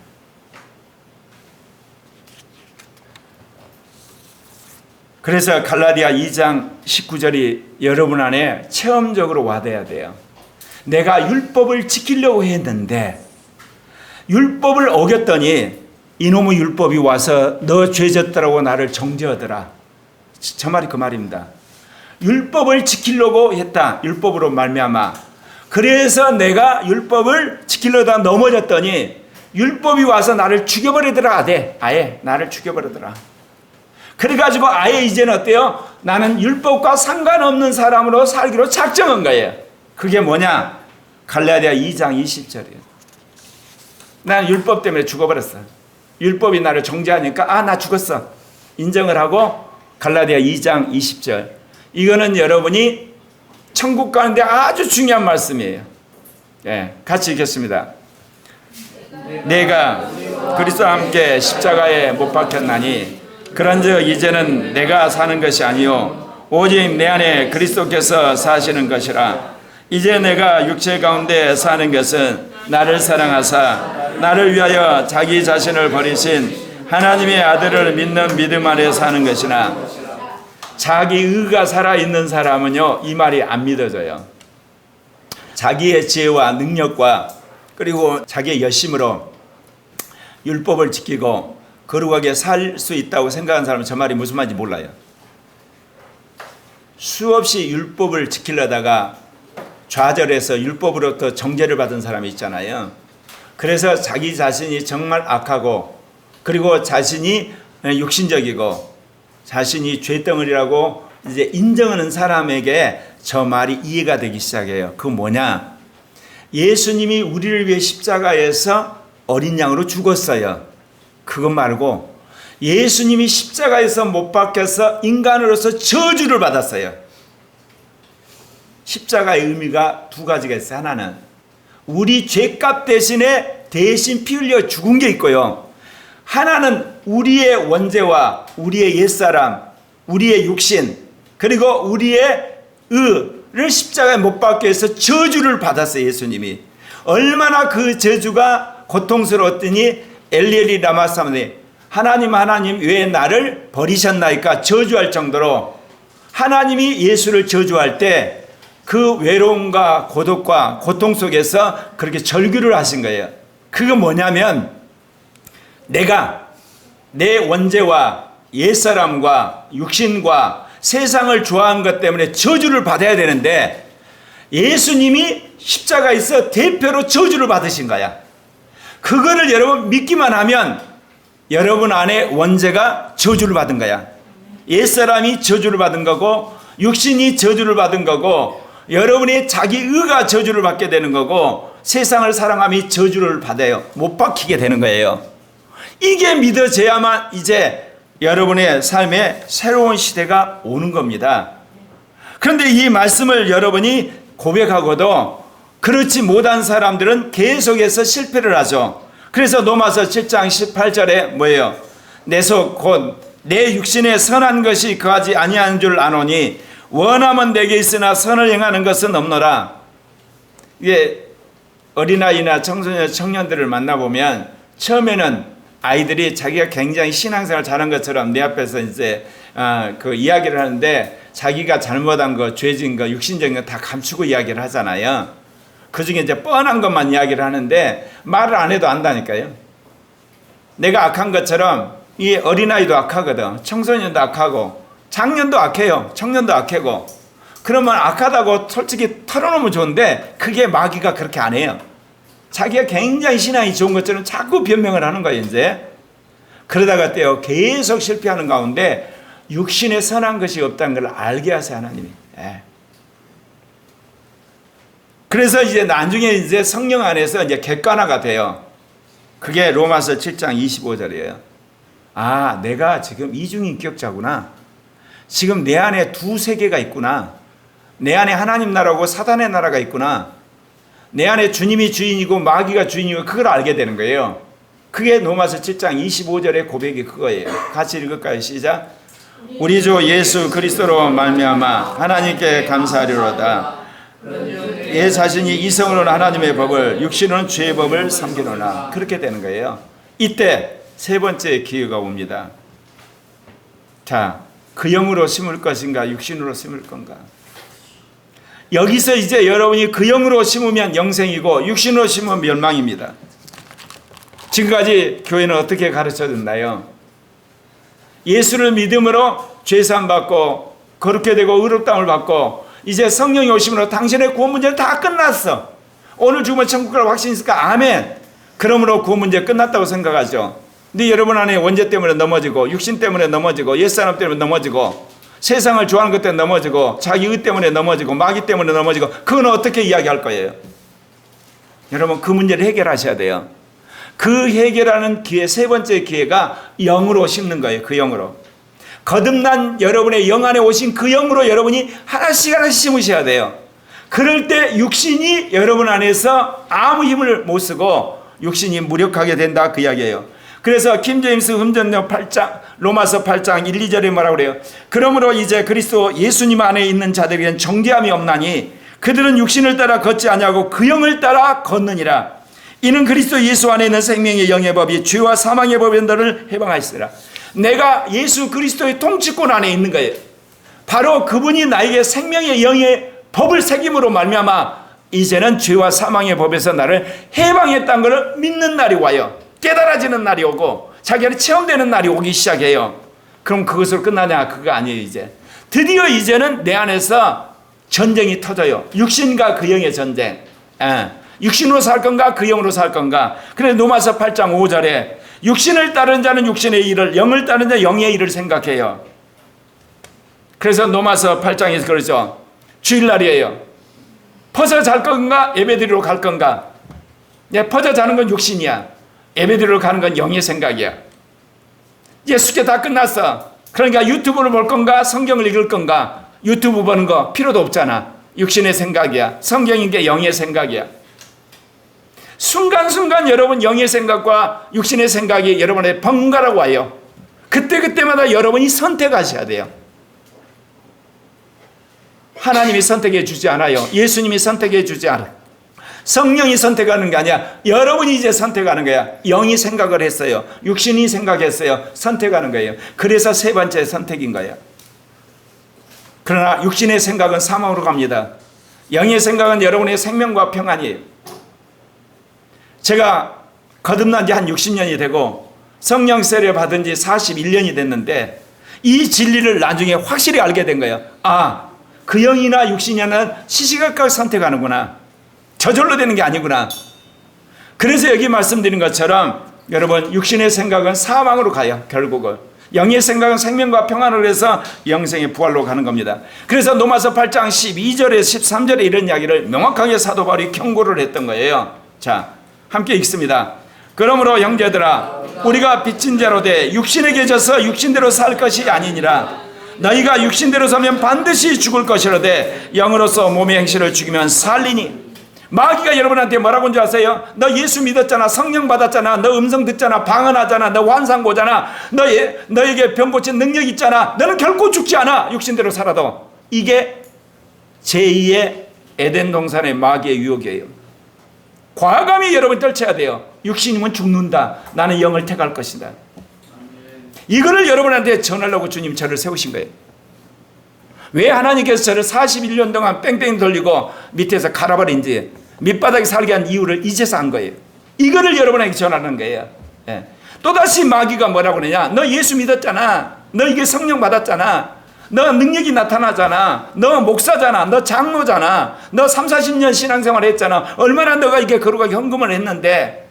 그래서 갈라디아 2장 19절이 여러분 안에 체험적으로 와닿아야 돼요. 내가 율법을 지키려고 했는데 율법을 어겼더니 이놈의 율법이 와서 너 죄졌더라고 나를 정죄하더라. 저 말이 그 말입니다. 율법을 지키려고 했다. 율법으로 말미암아. 그래서 내가 율법을 지키려다 넘어졌더니 율법이 와서 나를 죽여버리더라. 아예 나를 죽여버리더라. 그래가지고 아예 이제는 어때요? 나는 율법과 상관없는 사람으로 살기로 작정한 거예요. 그게 뭐냐? 갈라디아 2장 20절이에요. 나는 율법 때문에 죽어버렸어. 율법이 나를 정죄하니까 나 죽었어. 인정을 하고 갈라디아 2장 20절. 이거는 여러분이 천국 가는데 아주 중요한 말씀이에요. 네, 같이 읽겠습니다. 내가 그리스도와 함께 십자가에 못 박혔나니 그런즉 이제는 내가 사는 것이 아니요 오직 내 안에 그리스도께서 사시는 것이라. 이제 내가 육체 가운데 사는 것은 나를 사랑하사 나를 위하여 자기 자신을 버리신 하나님의 아들을 믿는 믿음 안에 사는 것이나 자기 의가 살아있는 사람은요 이 말이 안 믿어져요. 자기의 지혜와 능력과 그리고 자기의 열심으로 율법을 지키고 거룩하게 살 수 있다고 생각하는 사람은 저 말이 무슨 말인지 몰라요. 수없이 율법을 지키려다가 좌절해서 율법으로부터 정죄를 받은 사람이 있잖아요. 그래서 자기 자신이 정말 악하고 그리고 자신이 육신적이고 자신이 죄덩어리라고 이제 인정하는 사람에게 저 말이 이해가 되기 시작해요. 그 뭐냐? 예수님이 우리를 위해 십자가에서 어린 양으로 죽었어요. 그것 말고 예수님이 십자가에서 못 박혀서 인간으로서 저주를 받았어요. 십자가의 의미가 두 가지가 있어요. 하나는 우리 죄값 대신에 대신 피 흘려 죽은 게 있고요. 하나는 우리의 원죄와 우리의 옛사람, 우리의 육신 그리고 우리의 의를 십자가에 못 박게 해서 저주를 받았어요. 예수님이 얼마나 그 저주가 고통스러웠더니 엘리엘리 라마 사마니 하나님 왜 나를 버리셨나이까 저주할 정도로 하나님이 예수를 저주할 때 그 외로움과 고독과 고통 속에서 그렇게 절규를 하신 거예요. 그거 뭐냐면 내가 내 원죄와 옛사람과 육신과 세상을 좋아한 것 때문에 저주를 받아야 되는데 예수님이 십자가에서 대표로 저주를 받으신 거야. 그거를 여러분 믿기만 하면 여러분 안에 원죄가 저주를 받은 거야. 옛사람이 저주를 받은 거고 육신이 저주를 받은 거고 여러분이 자기 의가 저주를 받게 되는 거고 세상을 사랑함이 저주를 받아요. 못 박히게 되는 거예요. 이게 믿어져야만 이제 여러분의 삶에 새로운 시대가 오는 겁니다. 그런데 이 말씀을 여러분이 고백하고도 그렇지 못한 사람들은 계속해서 실패를 하죠. 그래서 로마서 7장 18절에 뭐예요? 내 속 곧 내 육신에 선한 것이 거하지 아니하는 줄 아노니 원함은 내게 있으나 선을 행하는 것은 없노라. 이게 어린아이나 청소년, 청년들을 만나보면 처음에는 아이들이 자기가 굉장히 신앙생활 잘한 것처럼 내 앞에서 이제 그 이야기를 하는데 자기가 잘못한 거, 죄진 거, 육신적인 거 다 감추고 이야기를 하잖아요. 그 중에 이제 뻔한 것만 이야기를 하는데 말을 안 해도 안다니까요. 내가 악한 것처럼 이 어린아이도 악하거든. 청소년도 악하고 장년도 악해요. 청년도 악하고. 그러면 악하다고 솔직히 털어놓으면 좋은데 그게 마귀가 그렇게 안 해요. 자기가 굉장히 신앙이 좋은 것처럼 자꾸 변명을 하는 거예요. 이제 그러다가 때요 계속 실패하는 가운데 육신에 선한 것이 없다는 걸 알게 하세요. 하나님이. 그래서 이제 나중에 이제 성령 안에서 이제 객관화가 돼요. 그게 로마서 7장 25절이에요. 아, 내가 지금 이중인격자구나. 지금 내 안에 두 세계가 있구나. 내 안에 하나님 나라고 사단의 나라가 있구나. 내 안에 주님이 주인이고 마귀가 주인이고 그걸 알게 되는 거예요. 그게 로마서 7장 25절의 고백이 그거예요. 같이 읽을까요? 시작. 우리 주 예수 그리스도로 말미암아 하나님께 감사하리로다. 예 자신이 이성으로는 하나님의 법을 육신으로는 죄의 법을 섬기노라. 그렇게 되는 거예요. 이때 세 번째 기회가 옵니다. 자, 그 영으로 심을 것인가 육신으로 심을 건가? 여기서 이제 여러분이 그 영으로 심으면 영생이고 육신으로 심으면 멸망입니다. 지금까지 교회는 어떻게 가르쳐줬나요? 예수를 믿음으로 죄사함 받고 거룩게 되고 의롭다함을 받고 이제 성령이 오심으로 당신의 구원 문제는 다 끝났어. 오늘 죽으면 천국 갈 확신이 있을까? 아멘. 그러므로 구원 문제 끝났다고 생각하죠. 근데 여러분 안에 원죄 때문에 넘어지고 육신 때문에 넘어지고 옛사람 때문에 넘어지고 세상을 좋아하는 것 때문에 넘어지고 자기 의 때문에 넘어지고 마귀 때문에 넘어지고 그건 어떻게 이야기할 거예요? 여러분 그 문제를 해결하셔야 돼요. 그 해결하는 기회, 세 번째 기회가 영으로 심는 거예요. 그 영으로. 거듭난 여러분의 영 안에 오신 그 영으로 여러분이 하나씩 심으셔야 돼요. 그럴 때 육신이 여러분 안에서 아무 힘을 못 쓰고 육신이 무력하게 된다 그 이야기예요. 그래서 킹제임스 흠전역 8장 로마서 8장 1, 2절에 뭐라고 그래요? 그러므로 이제 그리스도 예수님 안에 있는 자들에게는 정죄함이 없나니 그들은 육신을 따라 걷지 아니하고 그 영을 따라 걷느니라. 이는 그리스도 예수 안에 있는 생명의 영의 법이 죄와 사망의 법의 너를 해방하시리라. 내가 예수 그리스도의 통치권 안에 있는 거예요. 바로 그분이 나에게 생명의 영의 법을 새김으로 말미암아 이제는 죄와 사망의 법에서 나를 해방했다는 것을 믿는 날이 와요. 깨달아지는 날이 오고 자기 안에 체험되는 날이 오기 시작해요. 그럼 그것으로 끝나냐? 그거 아니에요. 이제 드디어 이제는 내 안에서 전쟁이 터져요. 육신과 그 영의 전쟁. 육신으로 살 건가 그 영으로 살 건가. 그래서 로마서 8장 5절에 육신을 따르는 자는 육신의 일을, 영을 따르는 자는 영의 일을 생각해요. 그래서 로마서 8장에서 그러죠. 주일날이에요. 퍼져 잘 건가 예배드리러 갈 건가. 퍼져 자는 건 육신이야. 예배드리러 가는 건 영의 생각이야. 이제 숙제 다 끝났어. 그러니까 유튜브를 볼 건가 성경을 읽을 건가. 유튜브 보는 거 필요도 없잖아. 육신의 생각이야. 성경인 게 영의 생각이야. 순간순간 여러분 영의 생각과 육신의 생각이 여러분의 번갈아 와요. 그때그때마다 여러분이 선택하셔야 돼요. 하나님이 선택해 주지 않아요. 예수님이 선택해 주지 않아요. 성령이 선택하는 게 아니야. 여러분이 이제 선택하는 거야. 영이 생각을 했어요. 육신이 생각했어요. 선택하는 거예요. 그래서 세 번째 선택인 거예요. 그러나 육신의 생각은 사망으로 갑니다. 영의 생각은 여러분의 생명과 평안이에요. 제가 거듭난 지 한 60년이 되고 성령 세례 받은 지 41년이 됐는데 이 진리를 나중에 확실히 알게 된 거예요. 아, 그 영이나 육신이나 시시각각 선택하는구나. 저절로 되는 게 아니구나. 그래서 여기 말씀드린 것처럼 여러분 육신의 생각은 사망으로 가요. 결국은 영의 생각은 생명과 평안으로 해서 영생의 부활로 가는 겁니다. 그래서 로마서 8장 12절에 13절에 이런 이야기를 명확하게 사도 바울이 경고를 했던 거예요. 자, 함께 읽습니다. 그러므로 형제들아 우리가 빚진 자로 돼 육신에게 져서 육신대로 살 것이 아니니라. 너희가 육신대로 살면 반드시 죽을 것이로되 영으로서 몸의 행실을 죽이면 살리니. 마귀가 여러분한테 뭐라고 한 줄 아세요? 너 예수 믿었잖아. 성령 받았잖아. 너 음성 듣잖아. 방언하잖아. 너 환상 보잖아. 너에게 병 고친 능력 있잖아. 너는 결코 죽지 않아. 육신대로 살아도. 이게 제2의 에덴 동산의 마귀의 유혹이에요. 과감히 여러분 떨쳐야 돼요. 육신이면 죽는다. 나는 영을 택할 것이다. 이거를 여러분한테 전하려고 주님 저를 세우신 거예요. 왜 하나님께서 저를 41년 동안 뺑뺑 돌리고 밑에서 갈아버린지 밑바닥에 살게 한 이유를 이제서 한 거예요. 이거를 여러분에게 전하는 거예요. 예. 또다시 마귀가 뭐라고 그러냐. 너 예수 믿었잖아. 너 이게 성령 받았잖아. 너 능력이 나타나잖아. 너 목사잖아. 너 장로잖아. 너 30, 40년 신앙생활 했잖아. 얼마나 너가 이게 거룩하게 헌금을 했는데.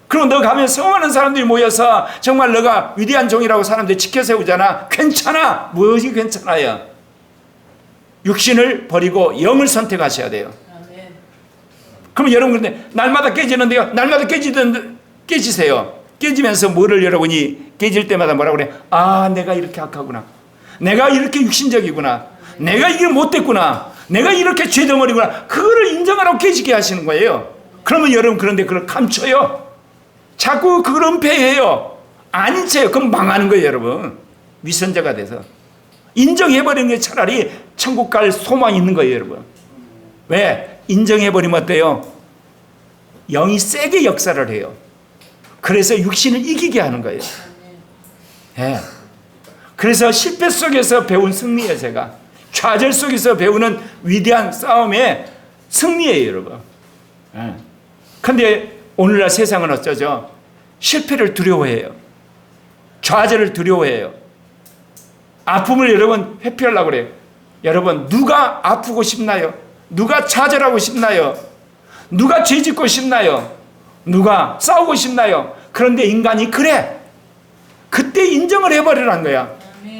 그럼 너 가면 수많은 사람들이 모여서 정말 너가 위대한 종이라고 사람들이 지켜세우잖아. 괜찮아. 무엇이 괜찮아요? 육신을 버리고 영을 선택하셔야 돼요. 그럼 여러분 그런데 날마다 깨지는데요. 날마다 깨지세요. 깨지면서 뭐를 여러분이 깨질 때마다 뭐라고 그래? 아, 내가 이렇게 악하구나. 내가 이렇게 육신적이구나. 내가 이게 못됐구나. 내가 이렇게 죄덩어리구나. 그거를 인정하라고 깨지게 하시는 거예요. 그러면 여러분 그런데 그걸 감춰요. 자꾸 그걸 은폐해요. 아닌 채요. 그럼 망하는 거예요, 여러분. 위선자가 돼서. 인정해버리는 게 차라리 천국 갈 소망이 있는 거예요, 여러분. 왜? 인정해버리면 어때요? 영이 세게 역사를 해요. 그래서 육신을 이기게 하는 거예요. 예. 그래서 실패 속에서 배운 승리예요, 제가. 좌절 속에서 배우는 위대한 싸움의 승리예요, 여러분. 예. 근데 오늘날 세상은 어쩌죠? 실패를 두려워해요. 좌절을 두려워해요. 아픔을 여러분 회피하려고 그래요. 여러분 누가 아프고 싶나요? 누가 좌절하고 싶나요? 누가 죄짓고 싶나요? 누가 싸우고 싶나요? 그런데 인간이 그래. 그때 인정을 해버리라는 거야.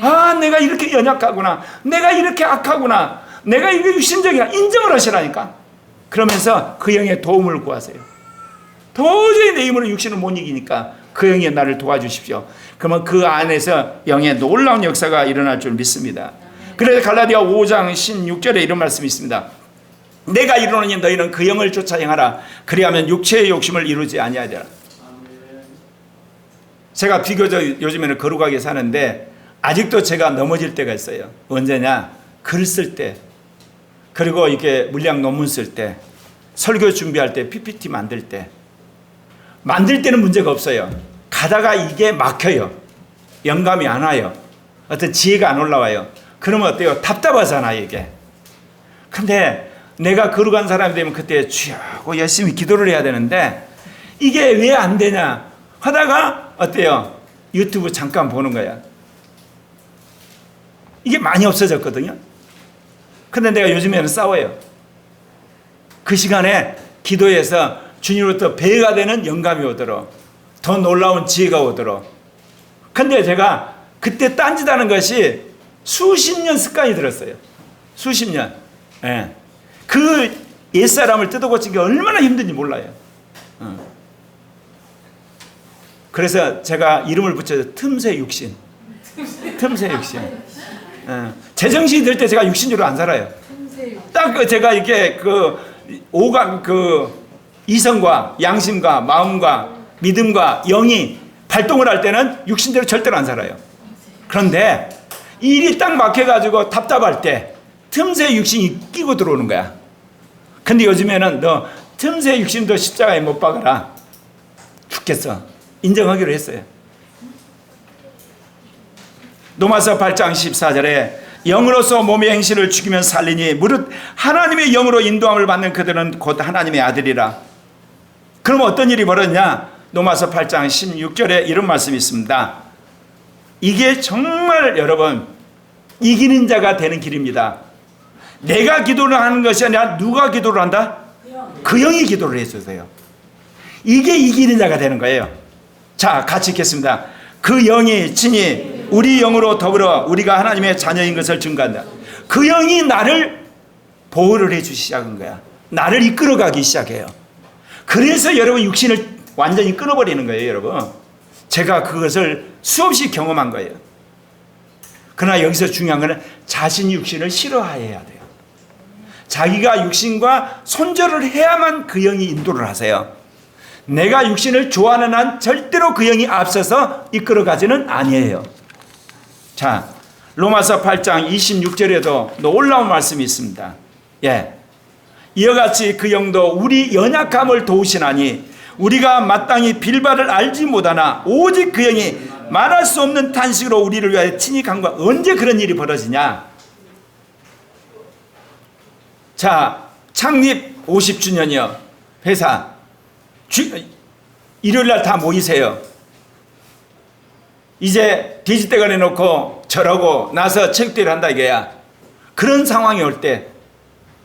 아, 내가 이렇게 연약하구나. 내가 이렇게 악하구나. 내가 이게 육신적이야. 인정을 하시라니까. 그러면서 그 영의 도움을 구하세요. 도저히 내 힘으로 육신을 못 이기니까 그 영이 나를 도와주십시오. 그러면 그 안에서 영의 놀라운 역사가 일어날 줄 믿습니다. 그래서 갈라디아 5장 16절에 이런 말씀이 있습니다. 내가 이루노니 너희는 그 영을 쫓아 행하라. 그리하면 육체의 욕심을 이루지 아니하리라. 제가 비교적 요즘에는 거룩하게 사는데 아직도 제가 넘어질 때가 있어요. 언제냐? 글 쓸 때, 그리고 이렇게 물리학 논문 쓸 때, 설교 준비할 때 PPT 만들 때는 문제가 없어요. 가다가 이게 막혀요. 영감이 안 와요. 어떤 지혜가 안 올라와요. 그러면 어때요? 답답하잖아요, 이게. 근데 내가 거룩한 사람이 되면 그때 주여 하고 열심히 기도를 해야 되는데 이게 왜 안 되냐 하다가 어때요? 유튜브 잠깐 보는 거야. 이게 많이 없어졌거든요. 근데 내가 요즘에는 싸워요. 그 시간에 기도해서 주님으로부터 배가 되는 영감이 오도록, 더 놀라운 지혜가 오도록. 근데 제가 그때 딴짓하는 것이 수십 년 습관이 들었어요. 수십 년. 예. 그 옛사람을 뜯어고치기 얼마나 힘든지 몰라요. 그래서 제가 이름을 붙여서 틈새 육신. 틈새 육신. 제정신이 들 때 제가 육신으로 안 살아요. 딱 제가 이렇게 그 오감, 그 이성과 양심과 마음과 믿음과 영이 발동을 할 때는 육신대로 절대로 안 살아요. 그런데 일이 딱 막혀가지고 답답할 때 틈새 육신이 끼고 들어오는 거야. 근데 요즘에는 너 틈새 육신도 십자가에 못 박아라. 죽겠어. 인정하기로 했어요. 로마서 8장 14절에 영으로서 몸의 행실을 죽이면 살리니 무릇 하나님의 영으로 인도함을 받는 그들은 곧 하나님의 아들이라. 그럼 어떤 일이 벌어졌냐? 로마서 8장 16절에 이런 말씀이 있습니다. 이게 정말 여러분 이기는 자가 되는 길입니다. 내가 기도를 하는 것이 아니라 누가 기도를 한다? 그 영이 기도를 해주세요. 이게 이기는 자가 되는 거예요. 자, 같이 읽겠습니다. 그 영이 친히 우리 영으로 더불어 우리가 하나님의 자녀인 것을 증거한다. 그 영이 나를 보호를 해주기 시작한 거야. 나를 이끌어가기 시작해요. 그래서 여러분 육신을 완전히 끊어버리는 거예요, 여러분. 제가 그것을 수없이 경험한 거예요. 그러나 여기서 중요한 것은 자신이 육신을 싫어해야 돼요. 자기가 육신과 손절을 해야만 그 영이 인도를 하세요. 내가 육신을 좋아하는 한 절대로 그 영이 앞서서 이끌어가지는 아니에요. 자, 로마서 8장 26절에도 놀라운 말씀이 있습니다. 예, 이와 같이 그 영도 우리 연약함을 도우시나니 우리가 마땅히 빌바를 알지 못하나 오직 그 영이 말할 수 없는 탄식으로 우리를 위하여 친히 간구하. 언제 그런 일이 벌어지냐? 자, 창립 50주년이요. 회사 일요일날 다 모이세요. 이제 돼지떼가 내놓고 절하고 나서 체육대회를 한다 이거야. 그런 상황이 올 때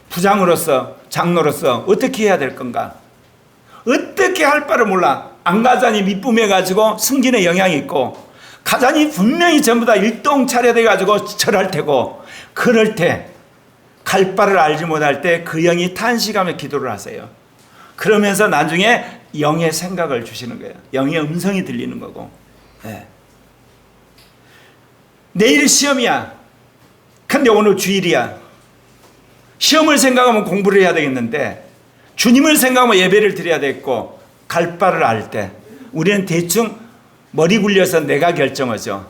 부장으로서 장로로서 어떻게 해야 될 건가? 어떻게 할 바를 몰라. 안 가자니 밑붐해가지고 승진에 영향이 있고 가자니 분명히 전부 다 일동 차려돼가지고 절할 테고 그럴 때 갈 바를 알지 못할 때 그 영이 탄식하며 기도를 하세요. 그러면서 나중에 영의 생각을 주시는 거예요. 영의 음성이 들리는 거고. 네. 내일 시험이야. 근데 오늘 주일이야. 시험을 생각하면 공부를 해야 되겠는데 주님을 생각하면 예배를 드려야 되겠고 갈 바를 알 때 우리는 대충 머리 굴려서 내가 결정하죠.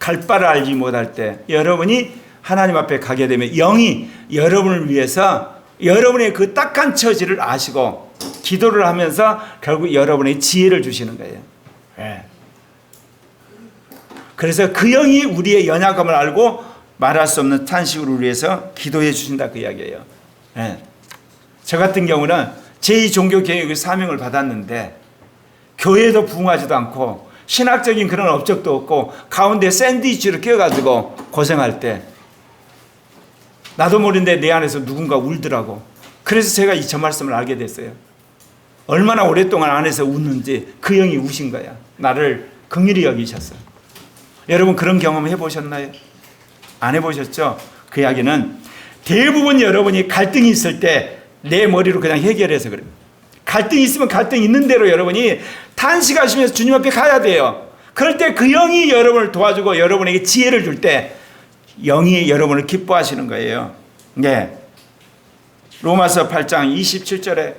갈 바를 알지 못할 때 여러분이 하나님 앞에 가게 되면 영이 여러분을 위해서 여러분의 그 딱한 처지를 아시고 기도를 하면서 결국 여러분의 지혜를 주시는 거예요. 네. 그래서 그 영이 우리의 연약함을 알고 말할 수 없는 탄식으로 위해서 기도해 주신다 그 이야기예요. 네. 저 같은 경우는 제2종교개혁의 사명을 받았는데 교회도 부흥하지도 않고 신학적인 그런 업적도 없고 가운데 샌드위치를 끼워가지고 고생할 때 나도 모르는데 내 안에서 누군가 울더라고. 그래서 제가 저 말씀을 알게 됐어요. 얼마나 오랫동안 안에서 웃는지 그 영이 우신 거야. 나를 긍휼히 여기셨어요. 여러분 그런 경험 해보셨나요? 안 해보셨죠? 그 이야기는 대부분 여러분이 갈등이 있을 때 내 머리로 그냥 해결해서 그래요. 갈등이 있으면 갈등 있는 대로 여러분이 탄식하시면서 주님 앞에 가야 돼요. 그럴 때 그 영이 여러분을 도와주고 여러분에게 지혜를 줄 때 영이 여러분을 기뻐하시는 거예요. 네. 로마서 8장 27절에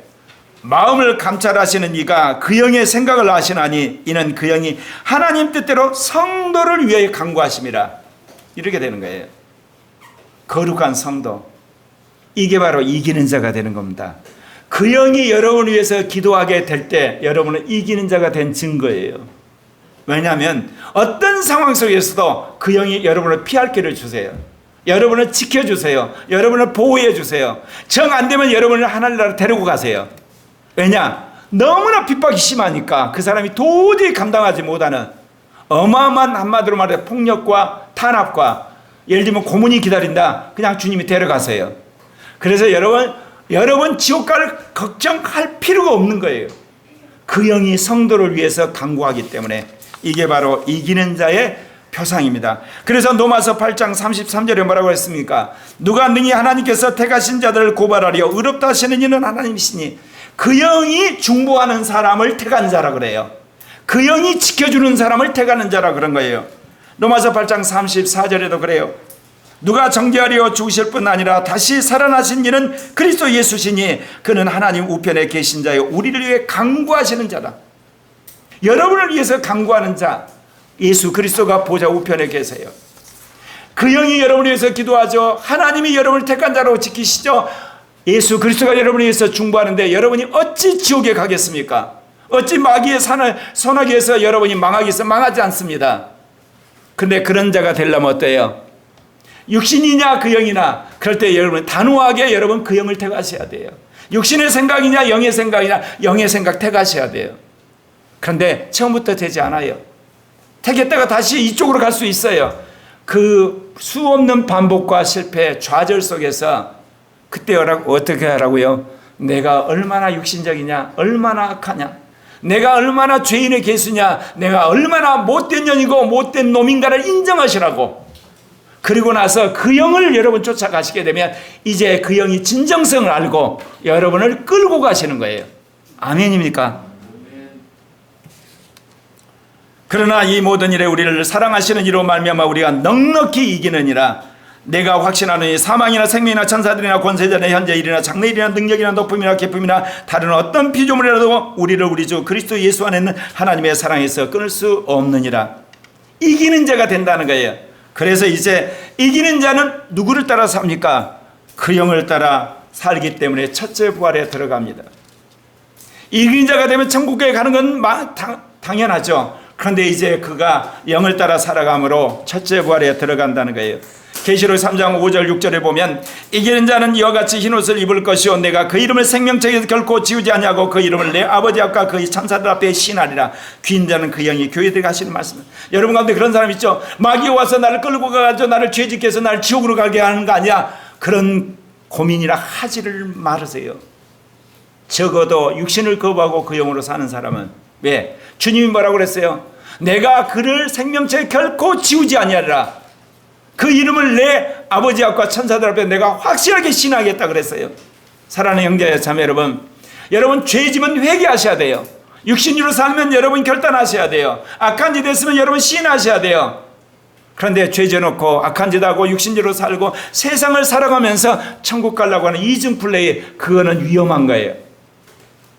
마음을 감찰하시는 이가 그 영의 생각을 아시나니 이는 그 영이 하나님 뜻대로 성도를 위하여 간구하심이라. 이렇게 되는 거예요. 거룩한 성도. 이게 바로 이기는 자가 되는 겁니다. 그 영이 여러분을 위해서 기도하게 될 때 여러분은 이기는 자가 된 증거예요. 왜냐하면 어떤 상황 속에서도 그 영이 여러분을 피할 길을 주세요. 여러분을 지켜주세요. 여러분을 보호해 주세요. 정 안 되면 여러분을 하나님 나라로 데리고 가세요. 왜냐? 너무나 핍박이 심하니까 그 사람이 도저히 감당하지 못하는 어마어마한, 한마디로 말해 폭력과 탄압과, 예를 들면 고문이 기다린다. 그냥 주님이 데려가세요. 그래서 여러분 지옥 갈 걱정할 필요가 없는 거예요. 그 영이 성도를 위해서 강구하기 때문에 이게 바로 이기는 자의 표상입니다. 그래서 로마서 8장 33절에 뭐라고 했습니까? 누가 능히 하나님께서 택하신 자들을 고발하려 의롭다 하시는 이는 하나님이시니 그 영이 중보하는 사람을 택한 자라 그래요. 그 영이 지켜주는 사람을 택하는 자라 그런 거예요. 로마서 8장 34절에도 그래요. 누가 정죄하려 죽으실 뿐 아니라 다시 살아나신 이는 그리스도 예수시니 그는 하나님 우편에 계신 자요 우리를 위해 강구하시는 자다. 여러분을 위해서 강구하는 자 예수 그리스도가 보좌 우편에 계세요. 그 영이 여러분을 위해서 기도하죠. 하나님이 여러분을 택한 자로 지키시죠. 예수 그리스도가 여러분을 위해서 중보하는데 여러분이 어찌 지옥에 가겠습니까? 어찌 마귀의 선악에서 여러분이 망하겠어? 망하지 않습니다. 근데 그런 자가 되려면 어때요? 육신이냐 그 영이나, 그럴 때 여러분 단호하게 여러분 그 영을 택하셔야 돼요. 육신의 생각이냐 영의 생각이냐, 영의 생각 택하셔야 돼요. 그런데 처음부터 되지 않아요. 택했다가 다시 이쪽으로 갈 수 있어요. 그 수없는 반복과 실패, 좌절 속에서 그때 어떻게 하라고요? 내가 얼마나 육신적이냐, 얼마나 악하냐, 내가 얼마나 죄인의 개수냐, 내가 얼마나 못된 년이고 못된 놈인가를 인정하시라고. 그리고 나서 그 영을 여러분 쫓아가시게 되면 이제 그 영이 진정성을 알고 여러분을 끌고 가시는 거예요. 아멘입니까? 그러나 이 모든 일에 우리를 사랑하시는 이로 말미암아 우리가 넉넉히 이기느니라. 내가 확신하노니 사망이나 생명이나 천사들이나 권세자나 현재 일이나 장래일이나 능력이나 높음이나 기쁨이나 다른 어떤 피조물이라도 우리를 우리 주 그리스도 예수 안에 있는 하나님의 사랑에서 끊을 수 없느니라. 이기는 자가 된다는 거예요. 그래서 이제 이기는 자는 누구를 따라 삽니까? 그 영을 따라 살기 때문에 첫째 부활에 들어갑니다. 이기는 자가 되면 천국에 가는 건 당연하죠. 그런데 이제 그가 영을 따라 살아감으로 첫째 부활에 들어간다는 거예요. 계시록 3장 5절 6절에 보면 이기는 자는 이와 같이 흰옷을 입을 것이요 내가 그 이름을 생명책에서 결코 지우지 아니하고 그 이름을 내 아버지 앞과 그의 천사들 앞에 신하리라. 귀인 자는 그 영이 교회에 들어가시는 말씀. 여러분 가운데 그런 사람 있죠? 마귀가 와서 나를 끌고 가가지고 나를 죄짓게 해서 나를 지옥으로 가게 하는 거 아니야? 그런 고민이라 하지를 말으세요. 적어도 육신을 거부하고 그 영으로 사는 사람은, 왜? 주님이 뭐라고 그랬어요? 내가 그를 생명책에 결코 지우지 아니하리라. 그 이름을 내 아버지 앞과 천사들 앞에 내가 확실하게 신하겠다 그랬어요. 사랑하는 형제 자매 여러분, 여러분 죄지면 회개하셔야 돼요. 육신으로 살면 여러분 결단하셔야 돼요. 악한 짓 했으면 여러분 시인하셔야 돼요. 그런데 죄 져놓고 악한 짓 하고 육신으로 살고 세상을 살아가면서 천국 가려고 하는 이중 플레이, 그거는 위험한 거예요.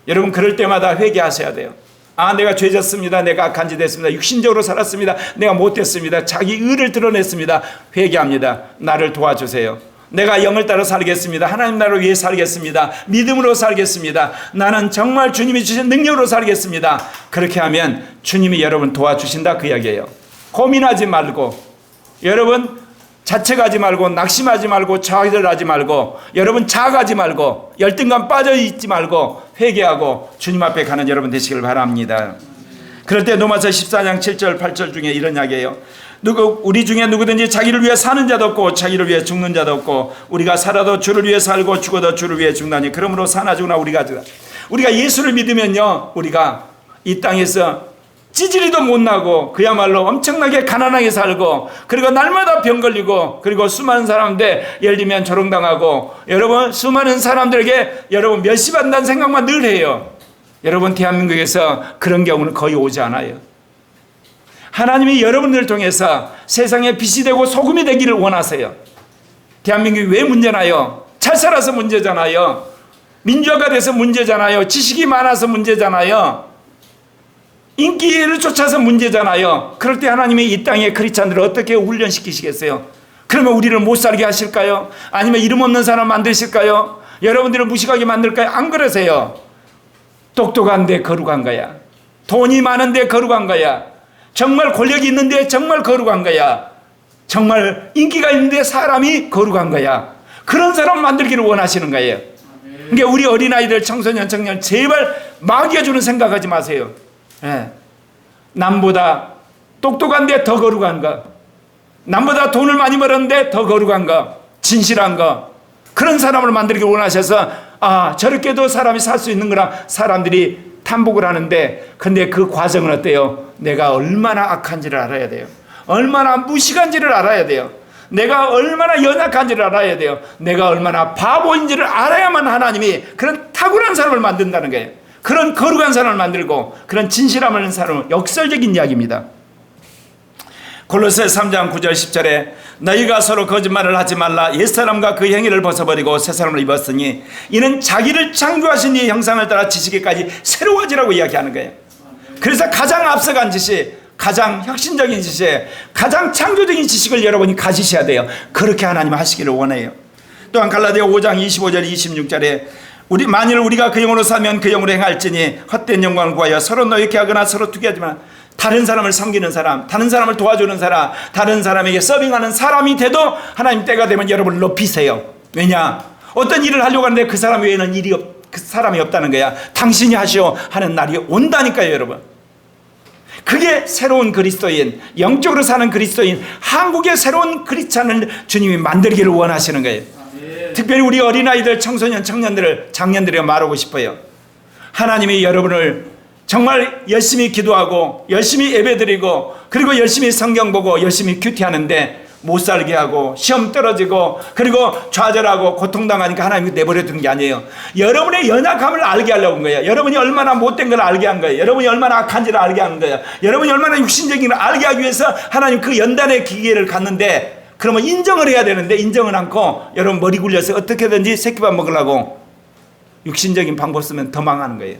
여러분 그럴 때마다 회개하셔야 돼요. 아, 내가 죄졌습니다. 내가 악한 짓 했습니다. 육신적으로 살았습니다. 내가 못됐습니다. 자기 의를 드러냈습니다. 회개합니다. 나를 도와주세요. 내가 영을 따라 살겠습니다. 하나님 나라를 위해 살겠습니다. 믿음으로 살겠습니다. 나는 정말 주님이 주신 능력으로 살겠습니다. 그렇게 하면 주님이 여러분 도와주신다 그 이야기예요. 고민하지 말고, 여러분 자책하지 말고, 낙심하지 말고, 좌절하지 말고, 여러분 자학하지 말고, 열등감 빠져있지 말고 회개하고 주님 앞에 가는 여러분 되시길 바랍니다. 그럴 때 로마서 14장 7절 8절 중에 이런 이야기예요. 우리 중에 누구든지 자기를 위해 사는 자도 없고 자기를 위해 죽는 자도 없고 우리가 살아도 주를 위해 살고 죽어도 주를 위해 죽나니 그러므로 사나 죽나 우리가 예수를 믿으면요, 우리가 이 땅에서 찌질이도 못 나고 그야말로 엄청나게 가난하게 살고, 그리고 날마다 병 걸리고, 그리고 수많은 사람들 예를 들면 조롱당하고, 여러분 수많은 사람들에게 여러분 멸시받는다는 생각만 늘 해요. 여러분 대한민국에서 그런 경우는 거의 오지 않아요. 하나님이 여러분들을 통해서 세상에 빛이 되고 소금이 되기를 원하세요. 대한민국이 왜 문제나요? 잘 살아서 문제잖아요. 민주화가 돼서 문제잖아요. 지식이 많아서 문제잖아요. 인기를 쫓아서 문제잖아요. 그럴 때 하나님이 이 땅의 크리스찬들을 어떻게 훈련시키시겠어요? 그러면 우리를 못 살게 하실까요? 아니면 이름 없는 사람 만드실까요? 여러분들을 무식하게 만들까요? 안 그러세요. 똑똑한데 거룩한 거야. 돈이 많은데 거룩한 거야. 정말 권력이 있는데 정말 거룩한 거야. 정말 인기가 있는데 사람이 거룩한 거야. 그런 사람 만들기를 원하시는 거예요. 그러니까 우리 어린아이들, 청소년, 청년 제발 마귀가 주는 생각하지 마세요. 예. 남보다 똑똑한데 더 거룩한 거, 남보다 돈을 많이 벌었는데 더 거룩한 거, 진실한 거, 그런 사람을 만들기를 원하셔서 저렇게도 사람이 살 수 있는 거라 사람들이 탐복을 하는데, 근데 그 과정은 어때요? 내가 얼마나 악한지를 알아야 돼요. 얼마나 무식한지를 알아야 돼요. 내가 얼마나 연약한지를 알아야 돼요. 내가 얼마나 바보인지를 알아야만 하나님이 그런 탁월한 사람을 만든다는 거예요. 그런 거룩한 사람을 만들고 그런 진실함을 하는 사람은 역설적인 이야기입니다. 골로새 3장 9절 10절에 너희가 서로 거짓말을 하지 말라. 옛사람과 그 행위를 벗어버리고 새사람을 입었으니 이는 자기를 창조하신 이의 형상을 따라 지식에까지 새로워지라고 이야기하는 거예요. 그래서 가장 앞서간 지식, 가장 혁신적인 지식, 가장 창조적인 지식을 여러분이 가지셔야 돼요. 그렇게 하나님 하시기를 원해요. 또한 갈라디아 5장 25절 26절에 만일 우리가 그 영으로 살면 그 영으로 행할지니 헛된 영광을 구하여 서로 노역해 하거나 서로 투기하지만 다른 사람을 섬기는 사람, 다른 사람을 도와주는 사람, 다른 사람에게 서빙하는 사람이 돼도 하나님 때가 되면 여러분을 높이세요. 왜냐? 어떤 일을 하려고 하는데 그 사람 외에는 그 사람이 없다는 거야. 당신이 하시오 하는 날이 온다니까요, 여러분. 그게 새로운 그리스도인, 영적으로 사는 그리스도인, 한국의 새로운 크리스찬을 주님이 만들기를 원하시는 거예요. 특별히 우리 어린아이들, 청소년, 청년들을, 장년들에게 말하고 싶어요. 하나님이 여러분을 정말 열심히 기도하고 열심히 예배드리고 그리고 열심히 성경 보고 열심히 큐티하는데 못 살게 하고 시험 떨어지고 그리고 좌절하고 고통당하니까 하나님이 내버려 두는 게 아니에요. 여러분의 연약함을 알게 하려고 한 거예요. 여러분이 얼마나 못된 걸 알게 한 거예요. 여러분이 얼마나 악한지를 알게 한 거예요. 여러분이 얼마나 육신적인 걸 알게 하기 위해서 하나님 그 연단의 기계를 갔는데, 그러면 인정을 해야 되는데 인정을 않고 여러분 머리 굴려서 어떻게든지 새끼밥 먹으려고 육신적인 방법 쓰면 더 망하는 거예요.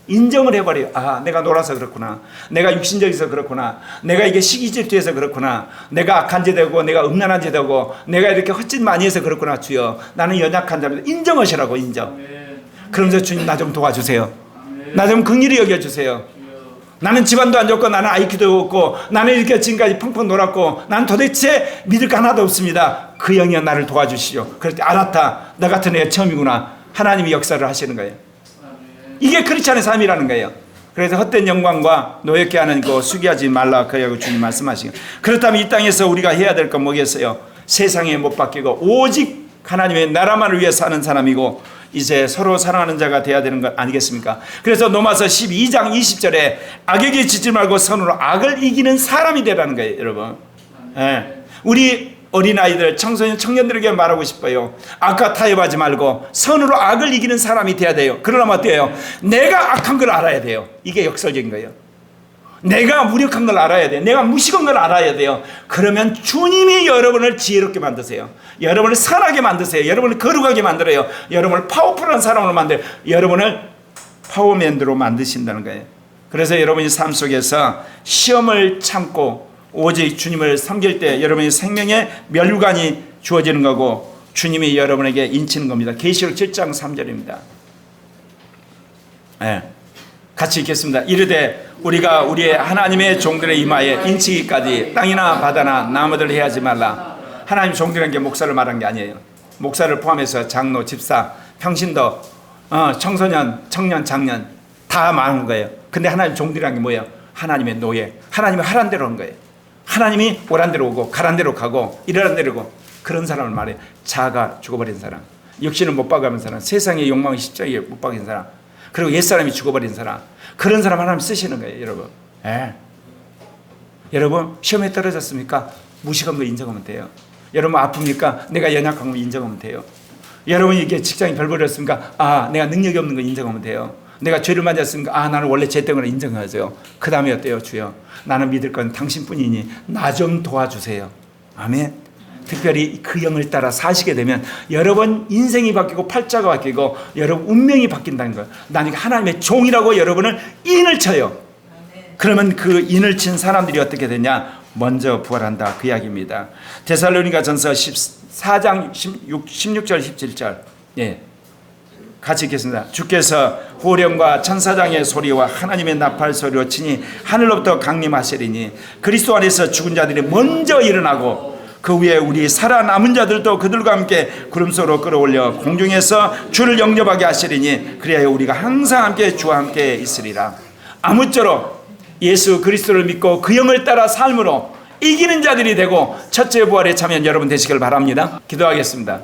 인정을 해버려요. 내가 놀아서 그렇구나. 내가 육신적이서 그렇구나. 내가 이게 시기질투해서 그렇구나. 내가 악한 죄 되고 내가 음란한 죄 되고 내가 이렇게 헛짓 많이 해서 그렇구나. 주여, 나는 연약한 자입니다. 인정하시라고. 인정. 그러면서 주님 나 좀 도와주세요. 나 좀 긍휼히 여겨주세요. 나는 집안도 안 좋고 나는 IQ도 없고 나는 이렇게 지금까지 펑펑 놀았고 나는 도대체 믿을 거 하나도 없습니다. 그 영이여 나를 도와주시오. 그럴 때 알았다. 너 같은 애가 처음이구나. 하나님이 역사를 하시는 거예요. 이게 크리스찬의 삶이라는 거예요. 그래서 헛된 영광과 노엽게 하는 거 수기하지 말라 그러고 주님 말씀하시고, 그렇다면 이 땅에서 우리가 해야 될 건 뭐겠어요? 세상에 못 바뀌고 오직 하나님의 나라만을 위해 사는 사람이고 이제 서로 사랑하는 자가 돼야 되는 것 아니겠습니까? 그래서 로마서 12장 20절에 악에게 지지 말고 선으로 악을 이기는 사람이 되라는 거예요, 여러분. 우리 어린아이들, 청소년, 청년들에게 말하고 싶어요. 악과 타협하지 말고 선으로 악을 이기는 사람이 돼야 돼요. 그러려면 어때요? 내가 악한 걸 알아야 돼요. 이게 역설적인 거예요. 내가 무력한 걸 알아야 돼요. 내가 무식한 걸 알아야 돼요. 그러면 주님이 여러분을 지혜롭게 만드세요. 여러분을 선하게 만드세요. 여러분을 거룩하게 만들어요. 여러분을 파워풀한 사람으로 만들어요. 여러분을 파워맨으로 만드신다는 거예요. 그래서 여러분이 삶 속에서 시험을 참고 오직 주님을 섬길 때 여러분의 생명의 멸류관이 주어지는 거고 주님이 여러분에게 인치는 겁니다. 계시록 7장 3절입니다. 같이 읽겠습니다. 이르되 우리가 우리의 하나님의 종들의 이마에 인치기까지 땅이나 바다나 나무들 해하지 말라. 하나님 종들이라는 게 목사를 말한 게 아니에요. 목사를 포함해서 장로, 집사, 평신도, 청소년, 청년, 장년 다 말하는 거예요. 근데 하나님 종들이라는 게 뭐예요? 하나님의 노예. 하나님이 하란 대로 한 거예요. 하나님이 오란 대로 오고 가란 대로 가고 이러란 대로 오고 그런 사람을 말해요. 자아가 죽어버린 사람, 육신을 못 박아버린 사람, 세상의 욕망의 십자가에 못 박인 사람, 그리고 옛사람이 죽어버린 사람, 그런 사람 하나님 쓰시는 거예요, 여러분. 여러분 시험에 떨어졌습니까? 무식한 거 인정하면 돼요. 여러분 아픕니까? 내가 연약한 거 인정하면 돼요. 여러분 이게 직장이 별벌이었습니까? 내가 능력이 없는 거 인정하면 돼요. 내가 죄를 맞았으니까 나는 원래 죄 때문에 인정하죠. 그 다음에 어때요? 주여, 나는 믿을 건 당신뿐이니 나 좀 도와주세요. 아멘. 특별히 그 영을 따라 사시게 되면 여러분 인생이 바뀌고 팔자가 바뀌고 여러분 운명이 바뀐다는 거예요. 나는 하나님의 종이라고 여러분을 인을 쳐요. 그러면 그 인을 친 사람들이 어떻게 되냐? 먼저 부활한다, 그 이야기입니다. 데살로니가 전서 14장 16절 17절 예. 같이 읽겠습니다. 주께서 호령과 천사장의 소리와 하나님의 나팔 소리로 치니 하늘로부터 강림하시리니 그리스도 안에서 죽은 자들이 먼저 일어나고 그 후에 우리 살아남은 자들도 그들과 함께 구름 속으로 끌어올려 공중에서 주를 영접하게 하시리니 그리하여 우리가 항상 함께 주와 함께 있으리라. 아무쪼록 예수 그리스도를 믿고 그 영을 따라 삶으로 이기는 자들이 되고 첫째 부활에 참여한 여러분 되시길 바랍니다. 기도하겠습니다.